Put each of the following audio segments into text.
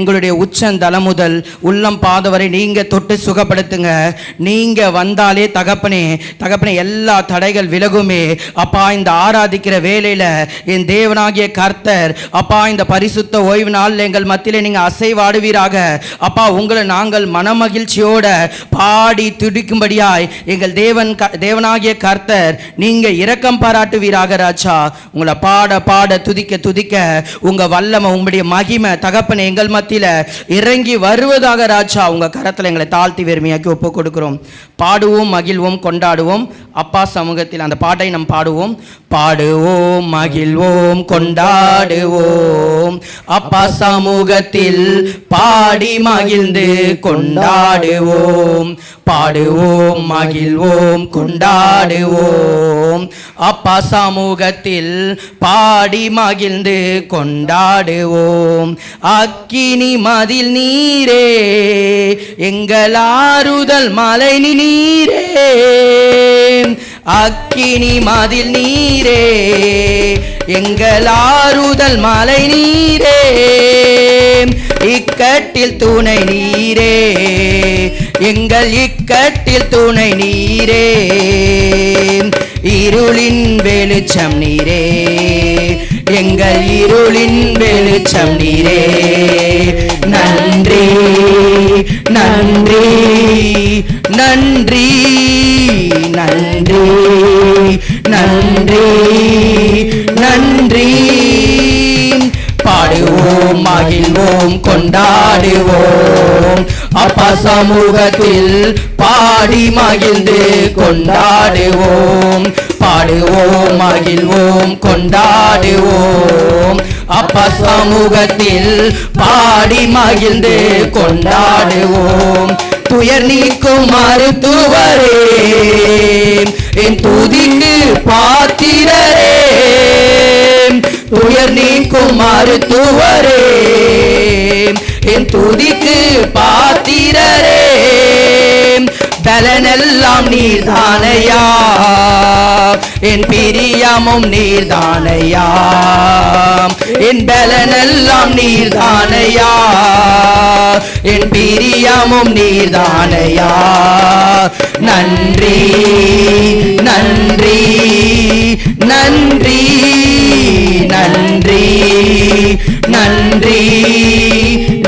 எங்களுடைய உச்சந்தலம் முதல் உள்ளம் பாத வரை நீங்க தொட்டு சுகப்படுத்துங்க. நீங்க வந்தாலே தகப்பனே எல்லா தடைகள் விலகுமே. அப்பா, இந்த ஆராதிக்கிற வேளையில என் தேவனாகிய கர்த்தர் அப்பா, இந்த பரிசுத்த ஓய்வு நாள் எங்கள் மத்தியிலே நீங்க அசைவாடுவீராக. அப்பா, உங்களை நாங்கள் மனமகிழ்ச்சியோட பாடி துடிக்கும்படியாய் எங்கள் தேவனாகிய கர்த்தர் நீங்க இரக்கம் பாராட்டுவீராக. ராஜா, உங்களை பாட பாட துதிக்க துதிக்க உங்க வல்லமை உங்களுடைய மகிமை தகப்பனே எங்கள் இறங்கி வருவதாக. ராஜா, உங்க கரத்தில் எங்களை தாழ்த்தி வெறுமையாக்கி ஒப்பு கொடுக்கிறோம். பாடுவோம், மகிழ்வோம், கொண்டாடுவோம். அப்பா சமூகத்தில் அந்த பாட்டை நாம் பாடுவோம். பாடுவோம், மகிழ்வோம், கொண்டாடுவோம். அப்பா சமூகத்தில் பாடி மகிழ்ந்து கொண்டாடுவோம். பாடுவோம், மகிழ்வோம், கொண்டாடுவோம். அப்பா சமூகத்தில் பாடி மகிழ்ந்து கொண்டாடுவோம். அக்கினி மதில் நீரே, எங்கள் ஆறுதல் மலை நீரே. அக்கினி மதில் நீரே, எங்கள் ஆறுதல் மலை நீரே. இக்கட்டில் துணை நீரே, எங்கள் இக்கட்டில் துணை நீரே. இருளின் வெளிச்சம் நீரே, எங்கள் இருளின் வெளிச்சம் நீரே. நன்றி நன்றி நன்றி நன்றி நன்றி நன்றி. பாடுவோம், மகிழ்வோம், கொண்டாடுவோம். அப்பா சமூகத்தில் பாடி மகிழ்ந்து கொண்டாடுவோம். பாடுவோம், மகிழ்வோம், கொண்டாடுவோம். அப்பா சமூகத்தில் பாடி மகிழ்ந்து கொண்டாடுவோம். துயர் நீக்கும் மருத்துவரே, என் துதிக்கு பாத்திரரே. துயர் நீக்கும் மருத்துவரே, என் துதிக்கு பாத்திரரே. பலனெல்லாம் நீர்தானையா, என் பிரியமும் நீர்தானையா. என் பலனெல்லாம் நீர்தானையா, என் பிரியமும் நீர்தானையா. நன்றி நன்றி நன்றி நன்றி நன்றி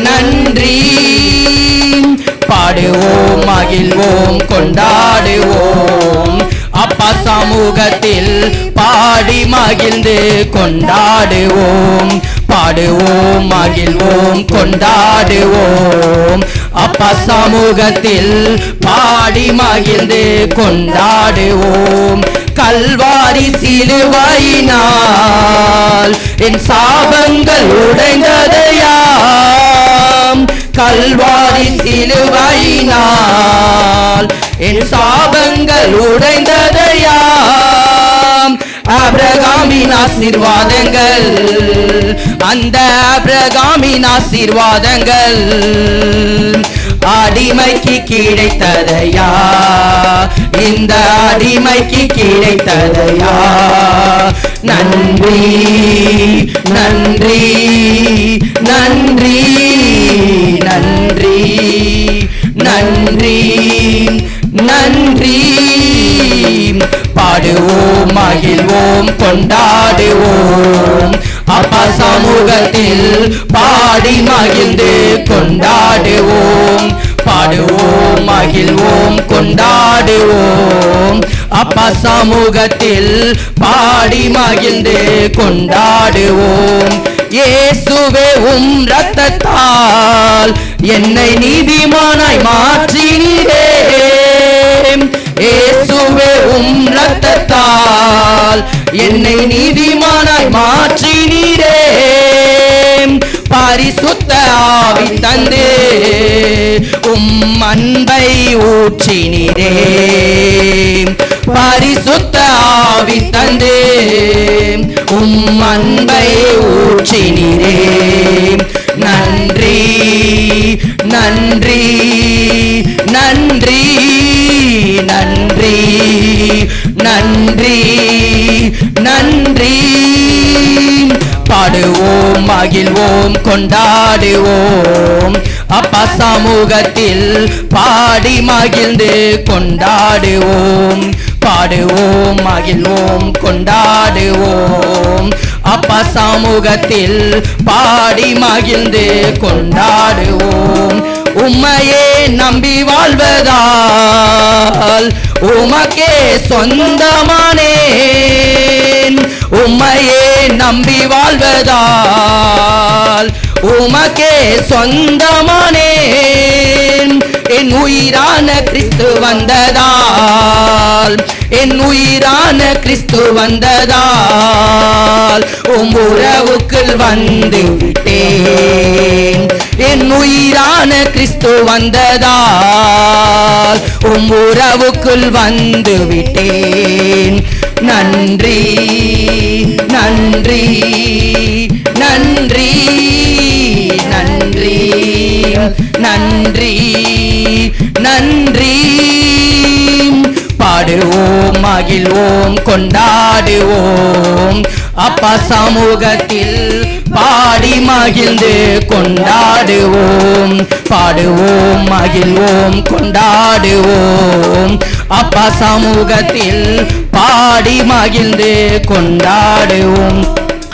நன்றி. பாடுவோம், மகிழ்வோம், கொண்டாடுவோம். அப்பா சமூகத்தில் பாடி மகிழ்ந்து கொண்டாடுவோம். பாடுவோம், மகிழ்வோம், கொண்டாடுவோம். அப்பா சமூகத்தில் பாடி மகிழ்ந்து கொண்டாடுவோம். கல்வாரி சிலுவையினால் என் சாபங்கள் உடைந்ததையாம். கல்வாரி சிலுவையினால் என் சாபங்கள் உடைந்ததையாம். ஆபிரகாமின் ஆசீர்வாதங்கள், அந்த ஆபிரகாமின் ஆசீர்வாதங்கள் அடிமைக்கு கிடைத்ததையா. இந்த அடிமைக்கு கிடைத்ததையா. நன்றி நன்றி நன்றி நன்றி நன்றி நன்றி. பாடுவோம், மகிழ்வோம், கொண்டாடுவோம். அப்பா சமூகத்தில் பாடி மகிழ்ந்து கொண்டாடுவோம். பாடுவோம், மகிழ்வோம், கொண்டாடுவோம். அப்பா சமூகத்தில் பாடி மகிழ்ந்து கொண்டாடுவோம். இயேசுவே உம் இரத்தத்தால் என்னை நீதிமானாய் மாற்றினீரே. இயேசுவே உம் இரத்தத்தால் என்னை நீதிமானாய் மாற்றினீரே. பரிசுத்த ஆவி தந்து உம் அன்பை ஊற்றினீரே. பரிசுத்த ஆவி தந்து உம் அன்பை ஊற்றினீரே. நன்றி நன்றி நன்றி நன்றி நன்றி நன்றி. பாடுவோம், மகிழ்வோம் கொண்டாடுவோம். அப்பா சமூகத்தில் பாடி மகிழ்ந்து கொண்டாடுவோம். பாடுவோம் மகிழ்வோம் கொண்டாடுவோம். அப்பா சமூகத்தில் பாடி மகிழ்ந்து கொண்டாடுவோம். உம்மையே நம்பி வாழ்வதால் உமக்கே சொந்தமானேன். உம்மையே நம்பி வாழ்வதால் உமக்கே சொந்தமானேன். என் உயிரான கிறிஸ்து வந்ததால் என் உயிரான கிறிஸ்து வந்ததால் உறவுக்குள் வந்து விட்டேன். என் உயிரான கிறிஸ்து வந்ததால் உறவுக்குள் வந்து விட்டேன். நன்றி நன்றி நன்றி நன்றி நன்றி நன்றி. பாடுவோம் மகிழ்வோம் கொண்டாடுவோம். அப்பா சமூகத்தில் பாடி மகிழ்ந்து கொண்டாடுவோம். பாடுவோம் மகிழ்வோம் கொண்டாடுவோம். அப்பா சமூகத்தில் பாடி மகிழ்ந்து கொண்டாடுவோம்.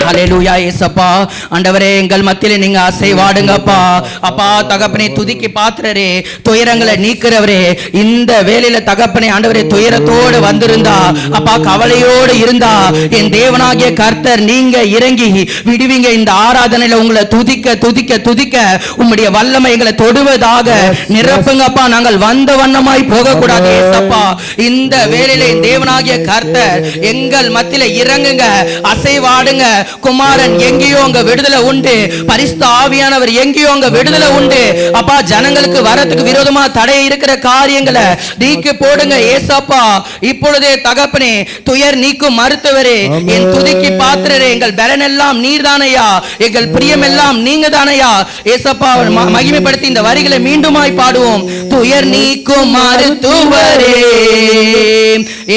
ஹல்லேலூயா. இயேசப்பா ஆண்டவரே, எங்கள் மத்தியிலே நீங்க அசைவாடுங்கப்பா. அப்பா தகப்பனே, துதிக்கு பாத்திரரே, துயரங்களை நீக்கிறவரே, இந்த வேளையில தகப்பனே ஆண்டவரே துயரத்தோடு வந்திருந்தா, அப்பா கவலையோடு இருந்தா, என் தேவனாகிய கர்த்தர் நீங்க இறங்கி விடுவீங்க. இந்த ஆராதனையில உங்களை துதிக்க துதிக்க துதிக்க உம்முடைய வல்லமை எங்களை தொடுவதாக நிரப்புங்கப்பா. நாங்கள் வந்த வண்ணமாய் போக கூடாது இயேசப்பா. இந்த வேளையில என் தேவனாகிய கர்த்தர் எங்கள் மத்தியில இறங்குங்க, அசைவாடுங்க. குமாரன் எங்கேயோ அங்க விடுதலை உண்டு. பரிசுத்த ஆவியானவர் எங்கேயோ அங்க விடுதலை உண்டு. அப்பா ஜனங்களுக்கு வரத்துக்கு விரோதமா தடை இருக்கிற காரியங்களை நீக்கி போடுங்க ஏசப்பா. இப்பொழுதே தகப்பனே, துயர் நீக்கும் மருத்துவரே, என் துதிக்கு பாத்திரரே, எங்கள் பலன் எல்லாம் நீர்தானையா, எங்கள் பிரியம் எல்லாம் நீங்க தானையா ஏசப்பா. மகிமைப்படுத்தி இந்த வரிகளை மீண்டுமாய் பாடுவோம். துயர் நீக்கும் மருத்துவரே,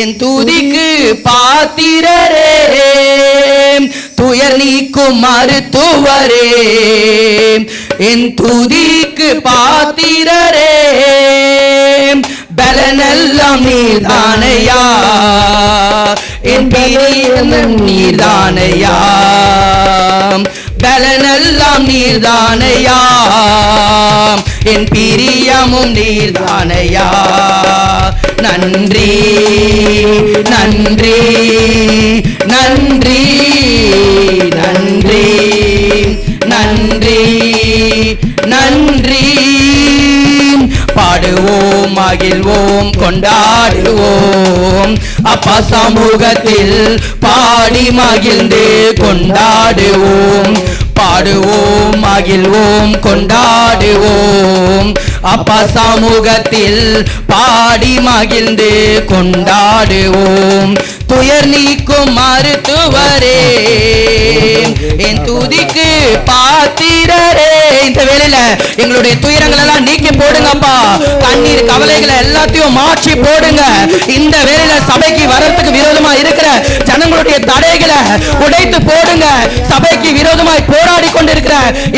என் துதிக்கு பாத்திரரே, துயர் நீக்கும் மருத்துவரே, என் துதிக்கு பாத்திரரே, பலனெல்லாம் நீர்தானையா, என் பிரியம் நீர்தானையா, பலனெல்லாம் நீர்தானையா, என் பிரியமும் நீர்தானையா. நன்றி நன்றி நன்றி நன்றி நன்றி நன்றி. பாடுவோம் மகிழ்வோம் கொண்டாடுவோம். அப்பா சமூகத்தில் பாடி மகிழ்ந்து கொண்டாடுவோம். பாடுவோம் மகிழ்வோம் கொண்டாடுவோம். அப்பா சமூகத்தில் பாடி மகிழ்ந்து கொண்டாடுவோம். துயர் நீக்கும் மருத்துவரே, என் துதிக்கு பாத்திரரே. இந்த வேளையில எங்களுடைய துயரங்கள் எல்லாம் நீக்கி போடுங்கப்பா. கண்ணீர் கவலைகளை எல்லாத்தையும் மாற்றி போடுங்க. இந்த வேளையில சபைக்கு வரத்துக்கு விரோதமா இருக்கிற ஜனங்களுடைய தடைகளை உடைத்து போடுங்க. சபைக்கு விரோதமாய் போராடி கொண்டிருக்கிற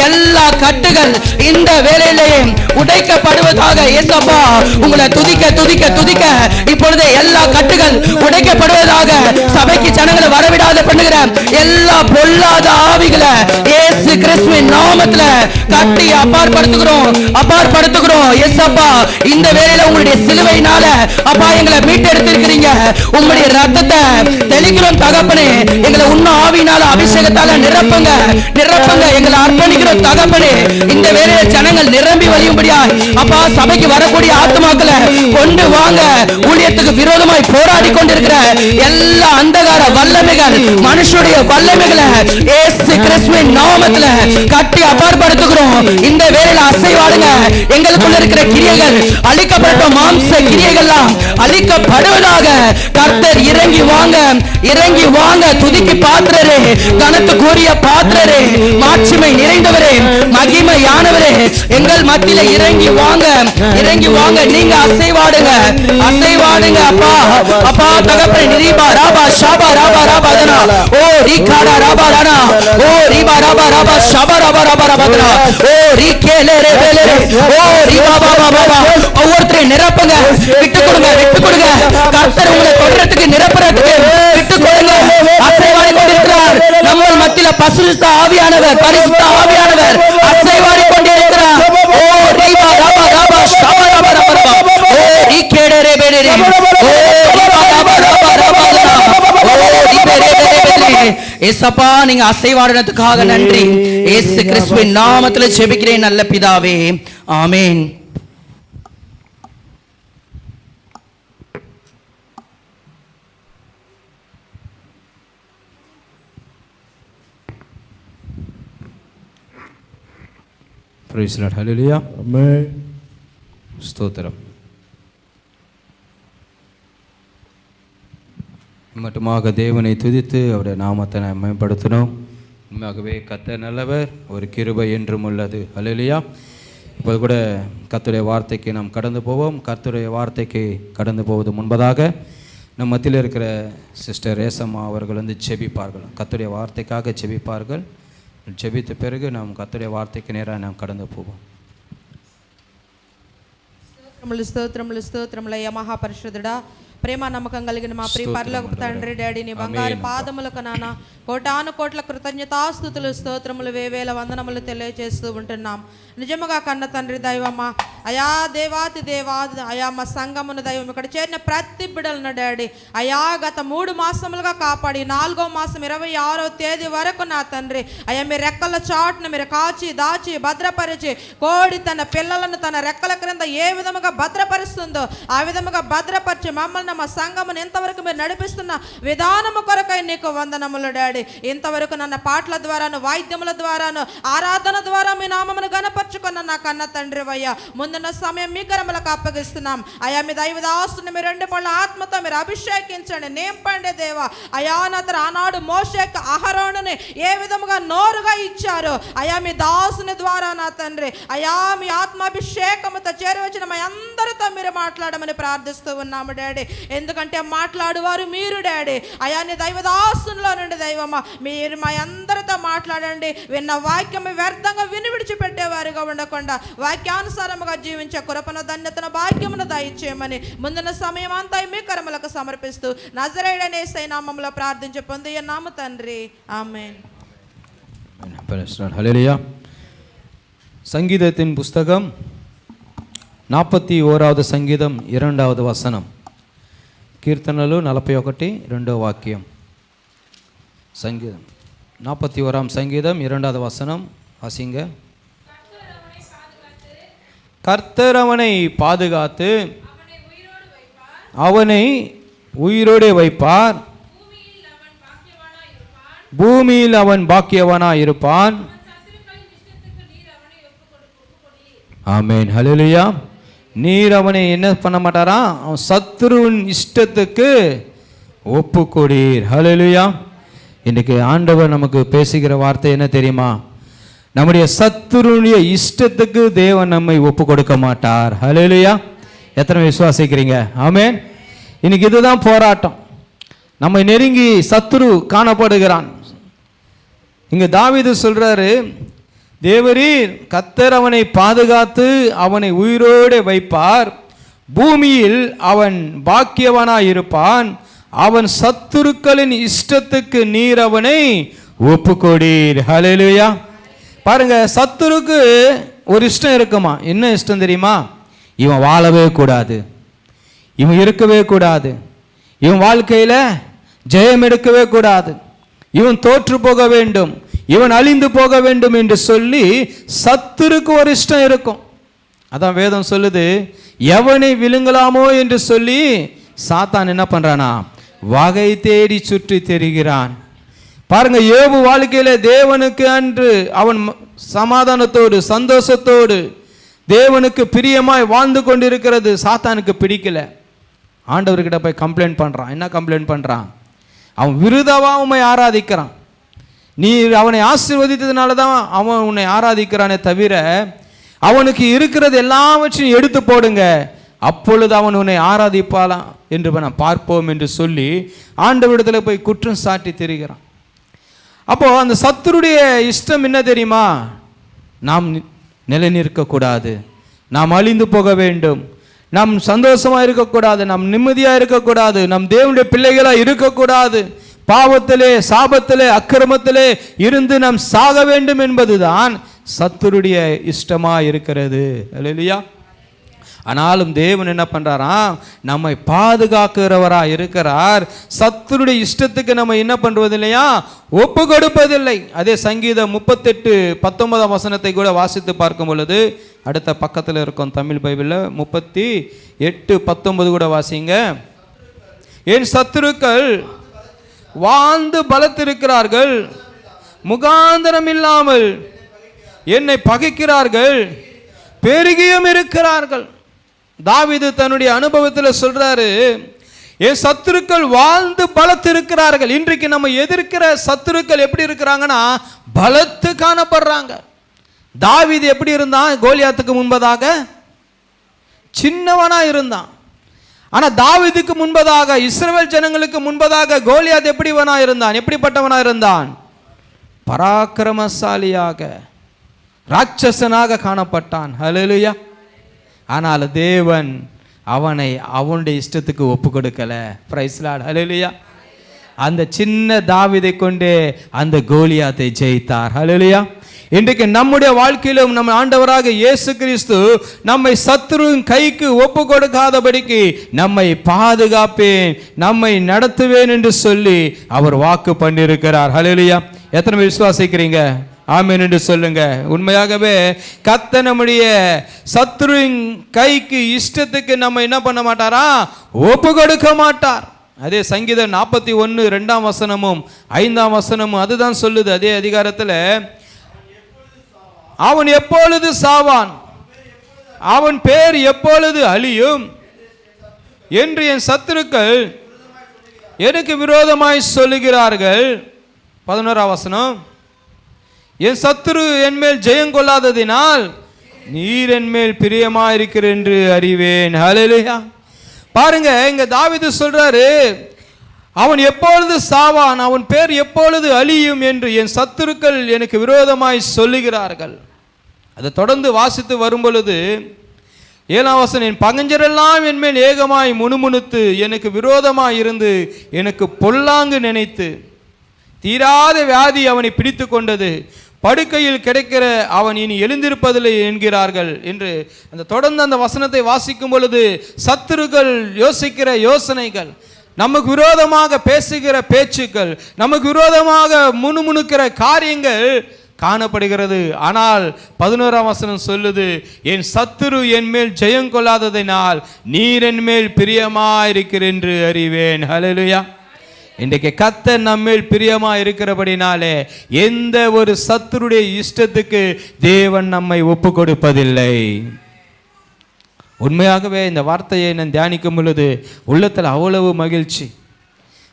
எல்லா கட்டுகள் இந்த வேளையிலேயே உடைக்கப்படுவதாக இயேசப்பா. உங்களை துதிக்க துதிக்க துதிக்க இப்பொழுது எல்லா கட்டுகள் உடைக்கப்படுவதாக. சபைக்கு ஜனங்களை வரவிடாத பண்ணுகிற எல்லா பொல்லாத ஆவிகளை இயேசு கிறிஸ்துவின் நாமத்துல கட்டி அப்பாற்படுத்துகிறோம் அப்பாற்படுத்துகிறோம். இயேசப்பா, இந்த வேளையில உங்களுடைய சிலுவையினால அப்பா எங்களை மீட்டெடுத்திருக்கிறீங்க. உங்களுடைய ரத்தத்தை தெளிக்கிறோம் தகப்பனே. எங்களை உன்ன ஆவியினால அபிஷேகத்தால நிரப்புங்க நிரப்புங்க. எங்களை அர்ப்பணிக்கிறோம் தகப்பனே. இந்த வேளையில ஜனங்கள் நிரம்பி வழியும்படியா அப்பா சபைக்கு வரக்கூடிய ஆத்துமாக்களை கொண்டு வாங்க. ஊழியத்துக்கு விரோதமாய் போராடி கொண்டிருக்கிற எல்லா அந்தகார வல்லமைகள், மனுஷனுடைய வல்லமைகளை இயேசு கிறிஸ்துவின் நாமத்துல கட்டி அப்பாற்படுத்துகிறோம். இந்த வேளையில அசைவாடுங்க. எங்களுக்குள்ள இருக்கிற கிரியைகள் அழிக்கப்பட்ட மாம்ச கிரியைகள்லாம் அழிக்கப்படுவதாக. கர்த்தர் இறங்கி வாங்க, இறங்கி வாங்க. துதிக்கு பாத்திரரே, கனத்து கூறிய பாத்திரரே, மாட்சிமை நிறைந்தவரே, மகிமையானவரே, எங்கள் மத்தியில இறங்கி வாங்க, இறங்கி வாங்க. நீங்க அசைவாடுங்க, அசைவாடுங்க. அப்பா அப்பா தகப்பனே, நிரீபா ராபா ஷாபா ராபா ராபா தனா, ஓ ரீகாடா ராபா ரானா, ஓ ரீபா ராபா ராபா ஷாபா ராபா ராபா ராபா தனா, ஓ ரீகேலே ரே பேலே, ஓ ரீபா பாபா பாபா. ஒவ்வொருத்தரையும் நிரப்புங்க, விட்டு கொடுங்க, விட்டு கொடுங்க. கர்த்தர் உங்களை தொடரத்துக்கு நிரப்புறதுக்கு விட்டு கொடுங்க. அசைவாடி கொண்டிருக்கிறார் நம்ம மத்தியில பரிசுத்த ஆவியானவர், பரிசுத்த ஆவியானவர் அசைவாடி கொண்டிருக்கிறார். ஓ ரீபா ராபா ராபா ஷாபா ராபா ராபா ராபா, ஓ ரீகேலே ரே பேலே, ஓ ரீபா ராபா ராபா ராபா தனா, ஓ ரீபேலே பேலே. ஏசப்பா, நீங்க அசைவாடினதுக்காக நன்றி. இயேசு கிறிஸ்துவின் நாமத்தில் ஜெபிக்கிறேன் நல்ல பிதாவே, ஆமென். Praise the Lord. Hallelujah. Amen. ஸ்தோத்திரம். மட்டுமாக தேவனை துதித்து அவருடைய நாமத்தை நாம் மேம்படுத்தணும். உண்மையாகவே கர்த்தர் நல்லவர், ஒரு கிருபை என்றும் உள்ளது. ஹல்லேலூயா. இப்போது கூட கர்த்தருடைய வார்த்தைக்கு நாம் கடந்து போவோம். கர்த்தருடைய வார்த்தைக்கு கடந்து போவது முன்பதாக நம் மத்தியில் இருக்கிற சிஸ்டர் ரேசம்மா அவர்கள் ஜெபிப்பார்கள். கர்த்தருடைய வார்த்தைக்காக ஜெபிப்பார்கள். ஜெபித்த பிறகு நாம் கர்த்தருடைய வார்த்தைக்கு நேராக நாம் கடந்து போவோம். స్తోత్రములు స్తోత్రములయ్యా మహాపరిశుద్ధుడా, ప్రేమ నమ్మకం కలిగిన మా ప్రియ పరలోకపు తండ్రి డాడీ, నీ బంగారు పాదములకు నాన్న కోటాను కోట్ల కృతజ్ఞతాస్తుతులు స్తోత్రములు వేవేల వందనములు తెలియజేస్తూ ఉంటున్నాం. నిజముగా కన్న తండ్రి దైవమా, అయా దేవాతి దేవా, అయా మా సంఘమును దైవం ఇక్కడ చేరిన ప్రతి బిడ్డలను డాడీ అయా గత 3 మాసములుగా కాపాడి 4వ మాసం 26వ తేదీ వరకు నా తండ్రి అయా మీ రెక్కల చాటును మీరు కాచి దాచి భద్రపరిచి, కోడి తన పిల్లలను తన రెక్కల క్రింద ఏ విధముగా భద్రపరుస్తుందో ఆ విధముగా భద్రపరిచి మమ్మల్ని మా సంఘమును ఇంతవరకు మీరు నడిపిస్తున్న విధానము కొరకై నీకు వందనములు డాడీ. ఇంతవరకు నన్న పాటల ద్వారాను, వాయిద్యముల ద్వారాను, ఆరాధన ద్వారా మీ నామమును గణపరచుకున్న నా కన్న తండ్రి వయ్యా, ముందున్న సమయం మీ కరములకు అప్పగిస్తున్నాం. అయా మీ దైవదాస్తుని మీరు 2 పళ్ళ ఆత్మతో మీరు అభిషేకించండి, నింపండి దేవా. అయా నా ఆనాడు మోషేకు అహరోనుని ఏ విధముగా నోరుగా ఇచ్చారో అయా మీ దాసుని ద్వారా నా తండ్రి అయా మీ ఆత్మాభిషేకముతో చేరువచ్చిన మా అందరితో మీరు మాట్లాడమని ప్రార్థిస్తూ ఉన్నాము డాడీ. ఎందుకంటే మాట్లాడువారు మీరు డాడీ. అయా నీ దైవదాసునిలో నుండి దైవమా మీరు మా అందరితో మాట్లాడండి. విన్న వాక్యం వ్యర్థంగా విని విడిచిపెట్టేవారుగా ఉండకుండా వాక్యానుసారముగా జీవించే కృపను, ధన్యతను, భాగ్యమును దయచేయమని ముందున్న సమయం అంతా మీ కరములకు సమర్పిస్తూ నజరేయుడైన యేసయ్య నామములో ప్రార్థించి పొంది ఉన్నాము తండ్రి, ఆమేన్. హల్లెలూయా. సంగీతத்தின் పుస్తకం 41వ సంగీతం 2వ వచనం. కీర్తనలు 41 2వ వాక్యం. సంగీతం 41వ సంగీతం 2వ వచనం வாசிங்க. கர்த்தர் அவனை பாதுகாத்து அவனை உயிரோடு வைப்பார், பூமியில் அவன் பாக்கியவானாய் இருப்பான். ஆமென். ஹல்லேலூயா. நீர் அவனை என்ன பண்ண மாட்டாரா? அவன் சத்துருவின் இஷ்டத்துக்கு ஒப்பு கொடீர். ஹல்லேலூயா. இன்னைக்கு ஆண்டவர் நமக்கு பேசுகிற வார்த்தை என்ன தெரியுமா? நம்முடைய சத்துருடைய இஷ்டத்துக்கு தேவன் நம்மை ஒப்பு கொடுக்க மாட்டார். ஹல்லேலூயா. எத்தனை விசுவாசிக்கிறீங்க? ஆமென். இன்னைக்கு இதுதான் போராட்டம். நம்மை நெருங்கி சத்துரு காணப்படுகிறான். இங்க தாவீது சொல்றாரு, தேவரீர் கர்த்தர் அவனை பாதுகாத்து அவனை உயிரோடு வைப்பார், பூமியில் அவன் பாக்கியவனாய் இருப்பான், அவன் சத்துருக்களின் இஷ்டத்துக்கு நீர் அவனை ஒப்புக்கொடீர். ஹல்லேலூயா. பாருங்க, சத்துருக்கு ஒரு இஷ்டம் இருக்குமா? என்ன இஷ்டம் தெரியுமா? இவன் வாழவே கூடாது, இவன் இருக்கவே கூடாது, இவன் வாழ்க்கையில ஜெயம் எடுக்கவே கூடாது, இவன் தோற்று போக வேண்டும், இவன் அழிந்து போக வேண்டும் என்று சொல்லி சத்துருக்கு ஒரு இஷ்டம் இருக்கும். அதான் வேதம் சொல்லுது, எவனை விழுங்கலாமோ என்று சொல்லி சாத்தான் என்ன பண்றானா? வகை தேடி சுற்றி தெரிகிறான். பாருங்க, யோபு வாழ்க்கையில தேவனுக்கு அன்று அவன் சமாதானத்தோடு சந்தோஷத்தோடு தேவனுக்கு பிரியமாய் வாழ்ந்து கொண்டிருக்கிறது சாத்தானுக்கு பிடிக்கல. ஆண்டவர்கிட்ட போய் கம்ப்ளைண்ட் பண்ணுறான். என்ன கம்ப்ளைண்ட் பண்ணுறான்? அவன் விருதாவாக உண்மை ஆராதிக்கிறான். நீ அவனை ஆசீர்வதித்ததுனால தான் அவன் உன்னை ஆராதிக்கிறானே தவிர அவனுக்கு இருக்கிறது எல்லாவற்றையும் எடுத்து போடுங்க, அப்பொழுது அவன் உன்னை ஆராதிப்பாலாம் என்று நான் பார்ப்போம் என்று சொல்லி ஆண்டவரிடத்தில் போய் குற்றம் சாட்டி திரிகிறான். அப்போ அந்த சத்துருடைய இஷ்டம் என்ன தெரியுமா? நாம் நிலை நிற்கக்கூடாது, நாம் அழிந்து போக வேண்டும், நாம் சந்தோஷமா இருக்கக்கூடாது, நாம் நிம்மதியா இருக்கக்கூடாது, நம் தேவனுடைய பிள்ளைகளா இருக்கக்கூடாது, பாவத்திலே சாபத்திலே அக்கிரமத்திலே இருந்து நாம் சாக வேண்டும் என்பதுதான் சத்துருடைய இஷ்டமா இருக்கிறது. அல்லேலூயா. ஆனாலும் தேவன் என்ன பண்றாராம்? நம்மை பாதுகாக்கிறவரா இருக்கிறார். சத்துருடைய இஷ்டத்துக்கு நம்ம என்ன பண்றது இல்லையா? ஒப்பு கொடுப்பதில்லை. அதே சங்கீதம் 38:19 வசனத்தை கூட வாசித்து பார்க்கும் பொழுது, அடுத்த பக்கத்தில் இருக்கும் தமிழ் பைபிளில் 38:19 கூட வாசிங்க. என் சத்துருக்கள் வாழ்ந்து பலத்திருக்கிறார்கள், முகாந்தரம் இல்லாமல் என்னை பகைக்கிறார்கள், பெருகியும் இருக்கிறார்கள். தாவீது தன்னுடைய அனுபவத்தில் சொல்றாரு, என் சத்துருக்கள் வாழ்ந்து பலத்திருக்கிறார்கள். இன்றைக்கு நம்ம எதிர்க்கிற சத்துருக்கள் எப்படி இருக்கிறாங்கன்னா பலத்து காணப்படுறாங்க. தாவீது எப்படி இருந்தான்? கோலியாத்துக்கு முன்பதாக சின்னவனா இருந்தான். ஆனா தாவீதுக்கு முன்பதாக, இஸ்ரவேல் ஜனங்களுக்கு முன்பதாக கோலியாத் எப்படிவனா இருந்தான்? எப்படிப்பட்டவனா இருந்தான்? பராக்கிரமசாலியாக, ராட்சசனாக காணப்பட்டான். ஹல்லேலூயா. ஆனால் தேவன் அவனை அவனுடைய இஷ்டத்துக்கு ஒப்பு கொடுக்கல. Praise Lord. ஹல்லேலூயா. அந்த சின்ன தாவீதை கொண்டே அந்த கோலியாத்தை ஜெயித்தார். ஹல்லேலூயா. இன்றைக்கு நம்முடைய வாழ்க்கையிலும் நம்ம ஆண்டவராக இயேசு கிறிஸ்து நம்மை சத்துருவின் கைக்கு ஒப்பு கொடுக்காதபடிக்கு நம்மை பாதுகாப்பேன், நம்மை நடத்துவேன் என்று சொல்லி அவர் வாக்கு பண்ணியிருக்கிறார். ஹல்லேலூயா. எத்தனை பேர் விசுவாசிக்கிறீங்க? ஆமென் என்று சொல்லுங்க. உண்மையாகவே கர்த்தர் நம்முடைய சத்துருவின் கைக்கு இஷ்டத்துக்கு நம்ம என்ன பண்ண மாட்டாரா? ஒப்பு கொடுக்க மாட்டார். அதே சங்கீதம் 41:2 வசனமும் 5 வசனமும் அதுதான் சொல்லுது. அதே அதிகாரத்தில், அவன் எப்பொழுது சாவான், அவன் பேர் எப்பொழுது அழியும் என்று என் சத்துருக்கள் எனக்கு விரோதமாய் சொல்லுகிறார்கள். 11 வசனம், என் சத்துரு என்மேல் ஜெயம் கொள்ளாததினால் நீர் என்மேல் பிரியமாயிருக்கிறீர் என்று அறிவேன். ஹல்லேலூயா. பாருங்க, இங்க தாவீது சொல்றாரு, அவன் எப்பொழுது சாவான், அவன் பேர் எப்பொழுது அழியும் என்று என் சத்துருக்கள் எனக்கு விரோதமாய் சொல்லுகிறார்கள். அதை தொடர்ந்து வாசித்து வரும் பொழுது 7 வசனம், என் பகஞ்சரெல்லாம் என்மேல் ஏகமாய் முணுமுணுத்து எனக்கு விரோதமாய் இருந்து எனக்கு பொல்லாங்கு நினைத்து தீராத வியாதி அவனை பிடித்து கொண்டது, படுக்கையில் கிடைக்கிற அவன் இனி எழுந்திருப்பதில்லை என்கிறார்கள் என்று அந்த தொடர்ந்து அந்த வசனத்தை வாசிக்கும் பொழுது சத்துருக்கள் யோசிக்கிற யோசனைகள், நமக்கு விரோதமாக பேசுகிற பேச்சுக்கள், நமக்கு விரோதமாக முணுமுணுக்கிற காரியங்கள் காணப்படுகிறது. ஆனால் 11 வசனம் சொல்லுது, என் சத்துரு என் மேல் ஜெயம் கொள்ளாததினால் நீர் என் மேல் பிரியமாயிருக்கிறீர் என்று அறிவேன். ஹல்லேலூயா. இன்றைக்கு கர்த்தர் நம்மேல் பிரியமா இருக்கிறபடினாலே எந்த ஒரு சத்துருடைய இஷ்டத்துக்கு தேவன் நம்மை ஒப்பு கொடுப்பதில்லை. உண்மையாகவே இந்த வார்த்தையை நான் தியானிக்கும் பொழுது உள்ளத்தில் அவ்வளவு மகிழ்ச்சி.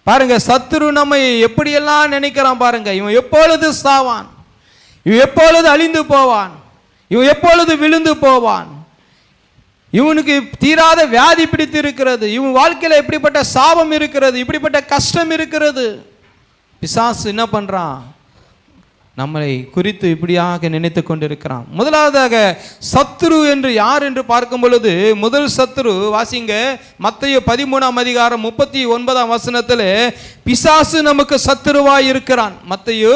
பாருங்க, சத்துரு நம்மை எப்படியெல்லாம் நினைக்கிறான் பாருங்க. இவன் எப்பொழுது சாவான், இவன் எப்பொழுது அழிந்து போவான், இவன் எப்பொழுது விழுந்து போவான், இவனுக்கு தீராத வியாதி பிடித்து இருக்கிறது, இவன் வாழ்க்கையில் எப்படிப்பட்ட சாபம் இருக்கிறது, இப்படிப்பட்ட கஷ்டம் இருக்கிறது. பிசாசு என்ன பண்றான்? நம்மளை குறித்து இப்படியாக நினைத்து கொண்டிருக்கிறான். முதலாவதாக சத்துரு என்று யார் என்று பார்க்கும் பொழுது, முதல் சத்துரு வாசிங்க, மத்தேயு 13:39 வசனத்தில் பிசாசு நமக்கு சத்துருவாய் இருக்கிறான். மத்தேயு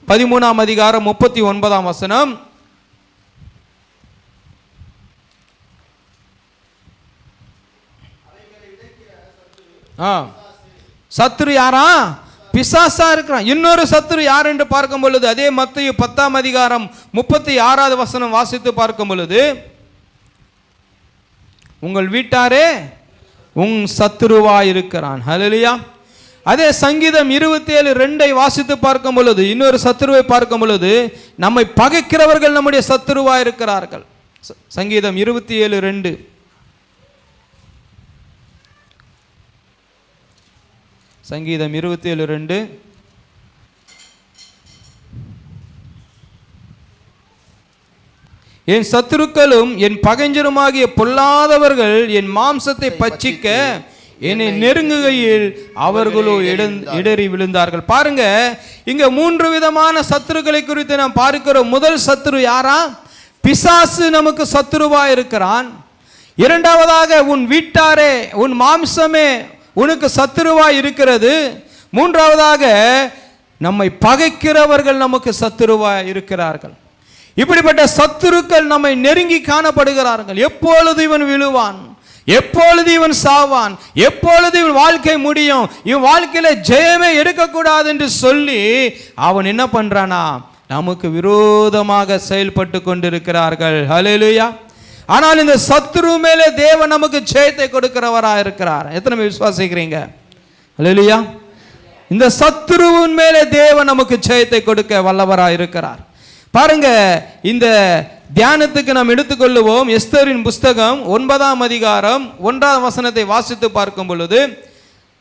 13:39 வசனம், சத்துரு யாரா? பிசாசா இருக்கிறான். இன்னொரு சத்துரு யார் என்று பார்க்கும் பொழுது அதே மத்தேயு 10:36 வசனம் வாசித்து பார்க்கும் பொழுது, உங்கள் வீட்டாரே உன் சத்துருவாய் இருக்கிறான். ஹல்லேலூயா. அதே சங்கீதம் 27:2 வாசித்து பார்க்கும் பொழுது இன்னொரு சத்துருவை பார்க்கும் பொழுது, நம்மை பகைக்கிறவர்கள் நம்முடைய சத்துருவாய் இருக்கிறார்கள். சங்கீதம் 27:2. சங்கீதம் 27:2. என் சத்துருக்களும் என் பகைஞருமாகிய பொல்லாதவர்கள் என் மாம்சத்தை பட்சிக்க என்னை நெருங்குகையில் அவர்களோ இடறி விழுந்தார்கள். பாருங்க, இங்க 3 விதமான சத்துருக்களை குறித்து நாம் பார்க்கிறோம். முதல் சத்துரு யாரா? பிசாசு நமக்கு சத்துருவா இருக்கிறான். இரண்டாவதாக உன் வீட்டாரே, உன் மாம்சமே உனக்கு சத்துருவா இருக்கிறது. மூன்றாவதாக நம்மை பகைக்கிறவர்கள் நமக்கு சத்துருவா இருக்கிறார்கள். இப்படிப்பட்ட சத்துருக்கள் நம்மை நெருங்கி காணப்படுகிறார்கள். எப்பொழுது இவன் விழுவான், எப்பொழுது இவன் சாவான், எப்பொழுது இவன் வாழ்க்கை முடியும், இவன் வாழ்க்கையில ஜெயமே எடுக்கக்கூடாது என்று சொல்லி அவன் என்ன பண்றானா, நமக்கு விரோதமாக செயல்பட்டு கொண்டிருக்கிறார்கள். ஹல்லேலூயா. ஆனால் இந்த சத்துரு மேலே தேவன் நமக்கு ஜெயத்தை கொடுக்கிறவரா இருக்கிறார். எத்தனை பேர் விசுவாசிக்கிறீங்க? ஹல்லேலூயா. இந்த சத்துருவின் மேலே தேவன் நமக்கு ஜெயத்தை கொடுக்க வல்லவரா இருக்கிறார். பாருங்க, இந்த தியானத்துக்கு நாம் எடுத்துக்கொள்ளுவோம். எஸ்தரின் புஸ்தகம் 9ஆம் அதிகாரம் 1ஆம் வசனத்தை வாசித்து பார்க்கும் பொழுது,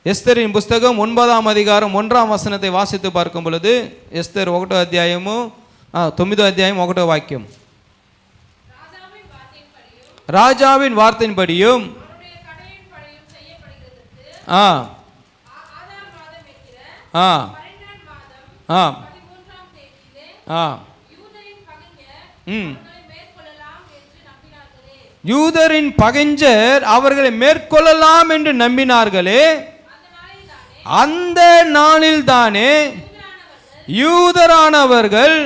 எஸ்தரின் புஸ்தகம் 9ஆம் அதிகாரம் 1ஆம் வசனத்தை வாசித்து பார்க்கும் பொழுது, எஸ்தர் 1 அத்தியாயமும் 9 அத்தியாயம் 1 வாக்கியம். ராஜாவின் வார்த்தையின்படியும் யூதரின் பகைஞர் அவர்களை மேற்கொள்ளலாம் என்று நம்பினார்களே, அந்த நாளில் தானே யூதரானவர்கள்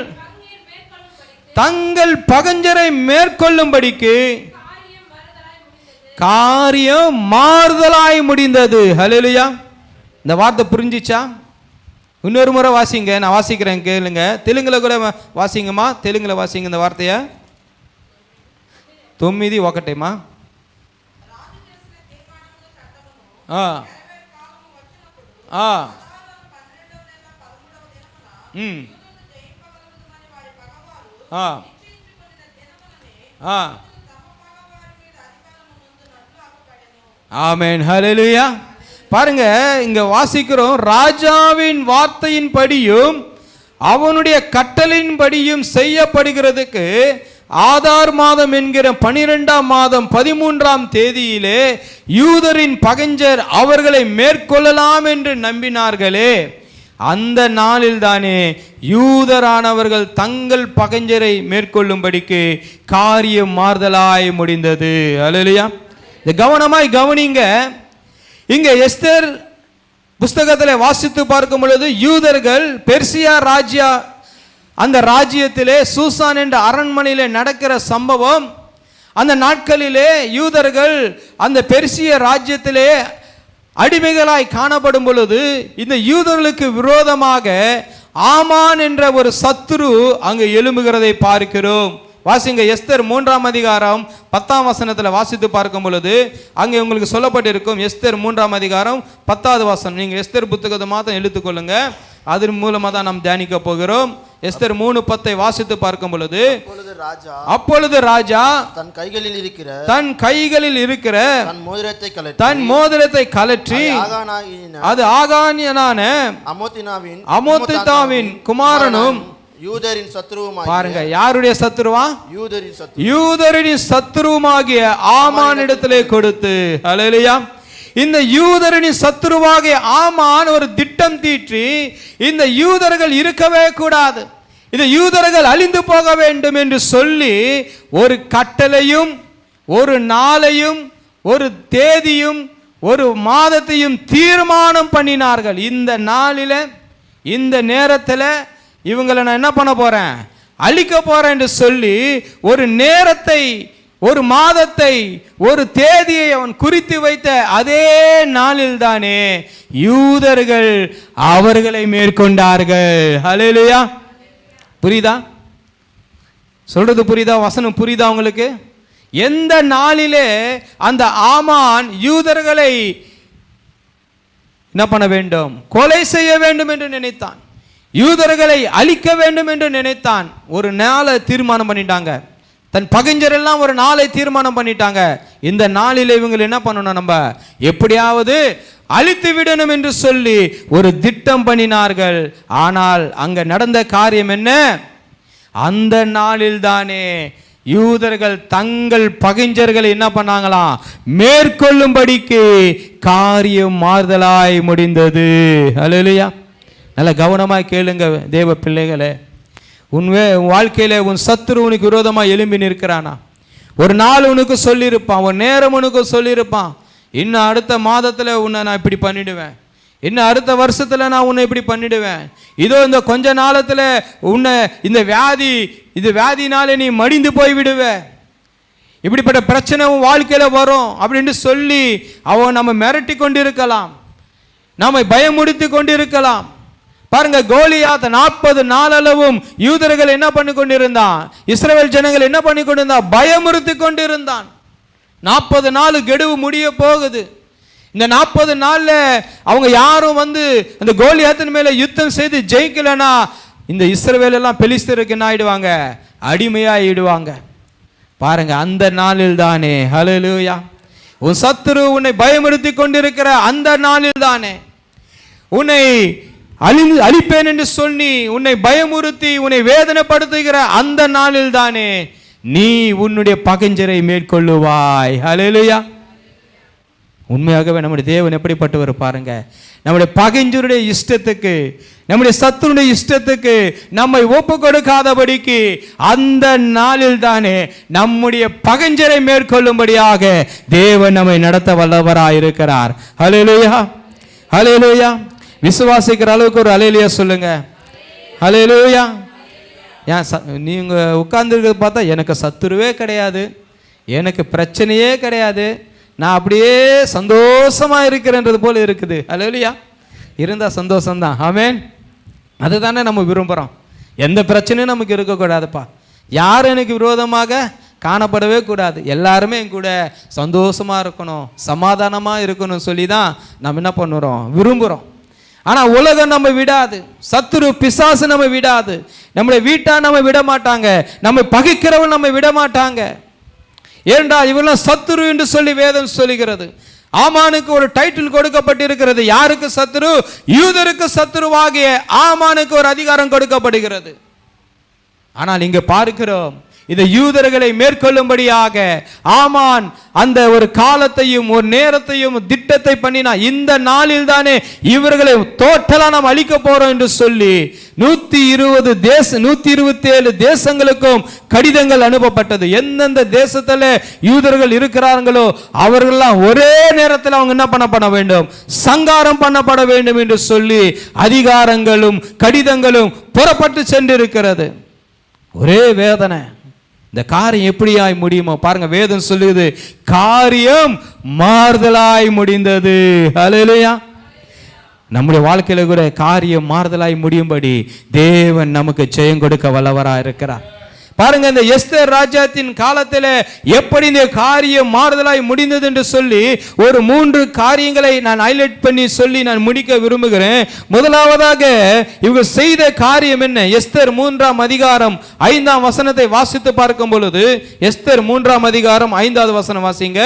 தங்கள் பகைஞரை மேற்கொள்ளும்படிக்கு காரியம் மாறுதலாய் முடிந்தது. ஹல்லேலூயா. இந்த வார்த்தை புரிஞ்சிச்சா? இன்னொரு முறை வாசிங்க, நான் வாசிக்கிறேன் கேளுங்க. தெலுங்குல கூட வாசிங்கம்மா, தெலுங்குல வாசிங்க இந்த வார்த்தைய. 9:1 ஆமென். ஹல்லேலூயா. பாருங்க, இங்க வாசிக்கிறோம், ராஜாவின் வார்த்தையின் படியும் அவனுடைய கட்டளையின் படியும் செய்யப்படுகிறதுக்கு ஆதார் மாதம் என்கிற 12ஆம் மாதம் 13ஆம் தேதியிலே யூதரின் பகைஞர் அவர்களை மேற்கொள்ளலாம் என்று நம்பினார்களே, அந்த நாளில் தானே யூதரானவர்கள் தங்கள் பகைஞரை மேற்கொள்ளும்படிக்கு காரியம் மாறுதலாய் முடிந்தது. ஹல்லேலூயா. கவனமாய் கவனிங்க. இங்க எஸ்தர் புஸ்தகத்தில் வாசித்து பார்க்கும் பொழுது யூதர்கள் பெர்சியா ராஜ்யா, அந்த ராஜ்யத்திலே சூசான் என்ற அரண்மனையிலே நடக்கிற சம்பவம், அந்த நாட்களிலே யூதர்கள் அந்த பெர்சிய ராஜ்யத்திலே அடிமைகளாய் காணப்படும் பொழுது இந்த யூதர்களுக்கு விரோதமாக ஆமான் என்ற ஒரு சத்துரு அங்கு எழும்புகிறதை பார்க்கிறோம். வாசிங்க, எஸ்தர் 3ஆம் அதிகாரம் 10ஆம் வசனத்தில் வாசித்து பார்க்கும் பொழுது அங்கே உங்களுக்கு சொல்லப்பட்டிருக்கும். எஸ்தர் 3ஆம் அதிகாரம் 10வது வசனம். நீங்கள் எஸ்தர் புத்தகத்தை மாத்திரம் எடுத்துக்கொள்ளுங்க, அதன் மூலமாக தான் நாம் தியானிக்க போகிறோம். எஸ்தர் 3:10 வாசித்து பார்க்கும் பொழுது, அப்பொழுது ராஜா தன் கைகளில் இருக்கிற தன் மோதிரத்தை கலற்றி அது ஆகானியனான அமோத்திதாவின் குமாரனும் யூதரின் சத்துருவுமாகிய, பாருங்க யாருடைய சத்துருவா? யூதரின் சத்துருவுமாகிய ஆமானிடத்திலே கொடுத்து. ஹல்லேலூயா. இந்த யூதரின் சத்துருவாகிய ஆமான் ஒரு திட்டம் தீற்றி, இந்த யூதர்கள் இருக்கவே கூடாது, இந்த யூதர்கள் அழிந்து போக வேண்டும் என்று சொல்லி ஒரு கட்டளையும் ஒரு நாளையும் ஒரு தேதியும் ஒரு மாதத்தையும் தீர்மானம் பண்ணினார்கள். இந்த நாளில் இந்த நேரத்தில் இவங்களை நான் என்ன பண்ண போறேன், அழிக்க போறேன் என்று சொல்லி ஒரு நேரத்தை, ஒரு மாதத்தை, ஒரு தேதியை அவன் குறித்து வைத்த அதே நாளில் தானே யூதர்கள் அவர்களை மேற்கொண்டார்கள். ஹல்லேலூயா. புரியுதா? சொல்றது புரியுதா? வசனம் புரியுதா உங்களுக்கு? எந்த நாளிலே அந்த ஆமான் யூதர்களை என்ன பண்ண வேண்டும், கொலை செய்ய வேண்டும் என்று நினைத்தான், யூதர்களை அழிக்க வேண்டும் என்று நினைத்தான், ஒரு நாளை தீர்மானம் பண்ணிட்டாங்க. தன் பகைஞர் எல்லாம் ஒரு நாளை தீர்மானம் பண்ணிட்டாங்க. இந்த நாளில் இவங்க என்ன பண்ணணும், நம்ம எப்படியாவது அழித்து விடணும் என்று சொல்லி ஒரு திட்டம் பண்ணினார்கள். ஆனால் அங்க நடந்த காரியம் என்ன? அந்த நாளில் தானே யூதர்கள் தங்கள் பகைஞர்களை என்ன பண்ணாங்களாம், மேற்கொள்ளும்படிக்கு காரியம் மாறுதலாய் முடிந்தது. அல்லேலூயா. நல்ல கவனமாய் கேளுங்க தேவ பிள்ளைகளே. உன் வாழ்க்கையில உன் சத்துரு உனக்கு விரோதமாக எழும்பி நிற்கிறானா? ஒரு நாள் உனக்கு சொல்லியிருப்பான், ஒரு நேரம் உனக்கு சொல்லியிருப்பான், இன்னும் அடுத்த மாதத்தில் உன்னை நான் இப்படி பண்ணிடுவேன், இன்னும் அடுத்த வருஷத்தில் நான் உன்னை இப்படி பண்ணிடுவேன், இதோ இந்த கொஞ்ச நாளத்தில் உன்னை இந்த வியாதினாலே நீ மடிந்து போய் விடுவ, இப்படிப்பட்ட பிரச்சனை உன் வாழ்க்கையில் வரும் அப்படின்னு சொல்லி அவன் நம்ம மிரட்டி கொண்டிருக்கலாம், நம்மை பயமுடுத்தி கொண்டிருக்கலாம். பாருங்க, கோலியாத் 40 நாளளவும் யூதர்கள் என்ன பண்ணி கொண்டிருந்தான், இஸ்ரவேல் ஜனங்கள் என்ன பண்ணி கொண்டிருந்தான், பயமுறுத்தி கொண்டிருந்தான். 40 நாள் கெடுவு முடிய போகுது. இந்த 40 நாள்ல அவங்க யாரும் வந்து அந்த கோலியாத்தின் மேல யுத்தம் செய்து ஜெயிக்கலனா இந்த இஸ்ரவேல் எல்லாம் பெலிஸ்தருக்கு என்ன ஆயிடுவாங்க, அடிமையாயிடுவாங்க. பாருங்க, அந்த நாளில் தானே, ஹல்லேலூயா, உன் சத்துரு உன்னை பயமுறுத்தி கொண்டிருக்கிற அந்த நாளில் தானே, உன்னை அழிப்பேன் என்று சொல்லி உன்னை பயமுறுத்தி உன்னை வேதனைப்படுத்துகிற அந்த நாளில் தானே நீ உன்னுடைய பகைஞரை மேற்கொள்ளுவாய். ஹல்லேலூயா. உண்மையாகவே நம்முடைய தேவன் எப்படிப்பட்டவர் பாருங்க. நம்முடைய பகைஞருடைய இஷ்டத்துக்கு, நம்முடைய சத்துருடைய இஷ்டத்துக்கு நம்மை ஒப்பு கொடுக்காதபடிக்கு அந்த நாளில் தானே நம்முடைய பகைஞரை மேற்கொள்ளும்படியாக தேவன் நம்மை நடத்த வல்லவராய் இருக்கிறார். ஹல்லேலூயா, ஹல்லேலூயா. விசுவாசிக்கிற அளவுக்கு ஒரு ஹல்லேலூயா சொல்லுங்க. ஹல்லேலூயா. ஏன் நீங்க உட்கார்ந்துருக்கிறது பார்த்தா எனக்கு சத்துருவே கிடையாது, எனக்கு பிரச்சனையே கிடையாது, நான் அப்படியே சந்தோஷமா இருக்கிறேன்றது போல இருக்குது. ஹல்லேலூயா. இருந்தா சந்தோஷம்தான். ஆமென். அதுதானே நம்ம விரும்புகிறோம். எந்த பிரச்சனையும் நமக்கு இருக்கக்கூடாதுப்பா, யாரும் எனக்கு விரோதமாக காணப்படவே கூடாது, எல்லாருமே என் கூட சந்தோஷமா இருக்கணும், சமாதானமா இருக்கணும் சொல்லி தான் நம்ம என்ன பண்ணுறோம், விரும்புகிறோம். ஆனால் உலகம் நம்ம விடாது, சத்துரு பிசாசு நம்ம விடாது, நம்மளை வீட்டா நம்ம விட மாட்டாங்க, நம்ம பகைக்கிறவன் நம்ம விட மாட்டாங்க. ஏண்டா இவெல்லாம் சத்துரு என்று சொல்லி வேதம் சொல்லுகிறது. ஆமானுக்கு ஒரு டைட்டில் கொடுக்கப்பட்டிருக்கிறது. யாருக்கு சத்துரு? யூதருக்கு சத்துருவாகிய ஆமானுக்கு ஒரு அதிகாரம் கொடுக்கப்படுகிறது. ஆனால் இங்க பார்க்கிறோம், இந்த யூதர்களை மேற்கொள்ளும்படியாக ஆமான் அந்த ஒரு காலத்தையும் ஒரு நேரத்தையும் திட்டத்தை பண்ணினா, இந்த நாளில் தானே இவர்களை டோட்டலா நாம் அழிக்க போறோம் என்று சொல்லி 127 தேசங்களுக்கும் கடிதங்கள் அனுப்பப்பட்டது. எந்தெந்த தேசத்துல யூதர்கள் இருக்கிறார்களோ அவர்கள்லாம் ஒரே நேரத்தில் அவங்க என்ன பண்ணப்பட வேண்டும், சங்காரம் பண்ணப்பட வேண்டும் என்று சொல்லி அதிகாரங்களும் கடிதங்களும் புறப்பட்டு சென்றிருக்கிறது. ஒரே வேதனை. இந்த காரியம் எப்படியாய் முடியுமோ பாருங்க, வேதம் சொல்லுது காரியம் மாறுதலாய் முடிந்தது. ஹல்லேலூயா. நம்முடைய வாழ்க்கையில கூட காரியம் மாறுதலாய் முடியும்படி தேவன் நமக்கு ஜெயம் கொடுக்க வல்லவராய் இருக்கிறார். பாருங்க, இந்த எஸ்தர் ராஜ்யத்தின் காலத்தில் எப்படி இந்த காரியம் மாறுதலாய் முடிந்தது என்று சொல்லி ஒரு 3 காரியங்களை நான் ஹைலைட் பண்ணி சொல்லி நான் முடிக்க விரும்புகிறேன். முதலாவதாக இவங்க செய்த காரியம் என்ன? எஸ்தர் 3ஆம் அதிகாரம் 5ஆம் வசனத்தை வாசித்து பார்க்கும் பொழுது, எஸ்தர் 3ஆம் அதிகாரம் 5வது வசனம் வாசிங்க.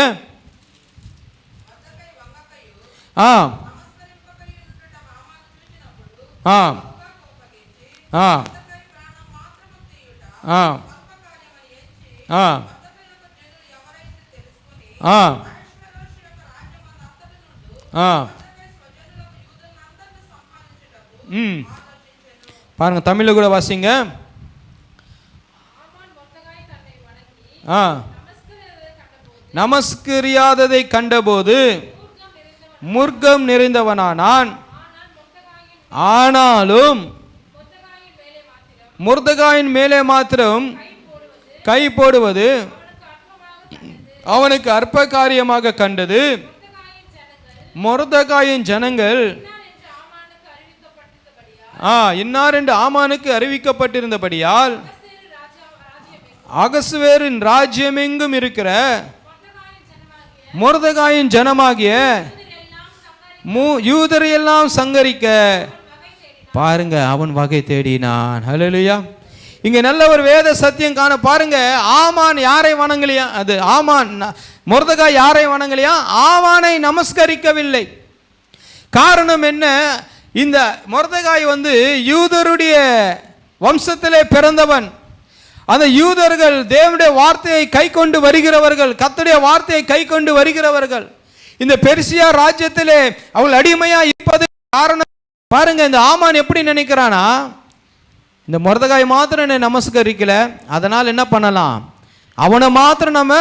ஆ ஆ ஆ ஆ ஆ ஆ ஆ பாருங்க, தமிழ்ல கூட வாசிங்க. நமஸ்கரியாததை கண்டபோது முர்க்கம் நிறைந்தவனானான். ஆனாலும் முர்தகாயின் மேலே மாத்திரம் கை போடுவது அவனுக்கு அற்ப காரியமாக கண்டது. முர்தகாயின் ஜனங்கள் இன்னார் என்று ஆமானுக்கு அறிவிக்கப்பட்டிருந்தபடியால் அகசுவேரின் ராஜ்யமெங்கும் இருக்கிற முர்தகாயின் ஜனமாகிய யூதரையெல்லாம் சங்கரிக்க பாருங்க அவன் வகை தேடினான். ஹல்லேலூயா. இங்க நல்ல ஒரு வேத சத்தியம் காண பாருங்க. ஆமான் யாரை வணங்கலையா? அது ஆமான் மொர்தெகாய் யாரை வணங்கலையா? ஆமானை நமஸ்கரிக்கவில்லை. காரணம் என்ன? இந்த மொர்தெகாய் யூதருடைய வம்சத்திலே பிறந்தவன். அந்த யூதர்கள் தேவனுடைய வார்த்தையை கை கொண்டு வருகிறவர்கள், கர்த்தருடைய வார்த்தையை கை கொண்டு வருகிறவர்கள். இந்த பெர்சியா ராஜ்யத்திலே அவள் அடிமையா இருப்பது காரணம் பாருங்க. இந்த ஆமான் எப்படி நினைக்கிறானா, இந்த மொர்தெகாய் மாத்திரம் என்னை நமஸ்கரிக்கல, அதனால் என்ன பண்ணலாம், அவனை மாத்திரம் நம்ம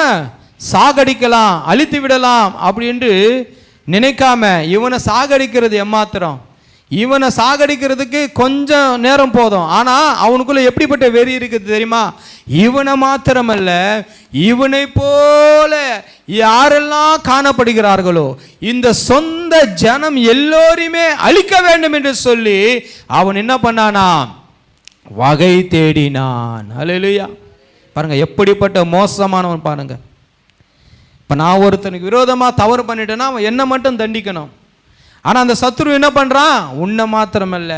சாகடிக்கலாம், அழித்து விடலாம் அப்படின்னு நினைக்காம இவனை சாகடிக்கிறது எம்மாத்திரம். இவனை சாகடிக்கிறதுக்கு கொஞ்சம் நேரம் போதும், ஆனா அவனுக்குள்ள எப்படிப்பட்ட வெறி இருக்குது தெரியுமா? இவனை மாத்திரமல்ல, இவனை போல யாரெல்லாம் காணப்படுகிறார்களோ இந்த சொந்த ஜனம் எல்லோருமே அழிக்க வேண்டும் என்று சொல்லி அவன் என்ன பண்ணானா, வகை தேடினான். ஹல்லேலூயா. பாருங்க எப்படிப்பட்ட மோசமானவன் பாருங்க. இப்ப நான் ஒருத்தனுக்கு விரோதமா தவறு பண்ணிட்டேன்னா அவன் என்ன மட்டும் தண்டிக்கணும். ஆனா அந்த சத்துரு என்ன பண்றான், உன்னை மாத்திரமல்ல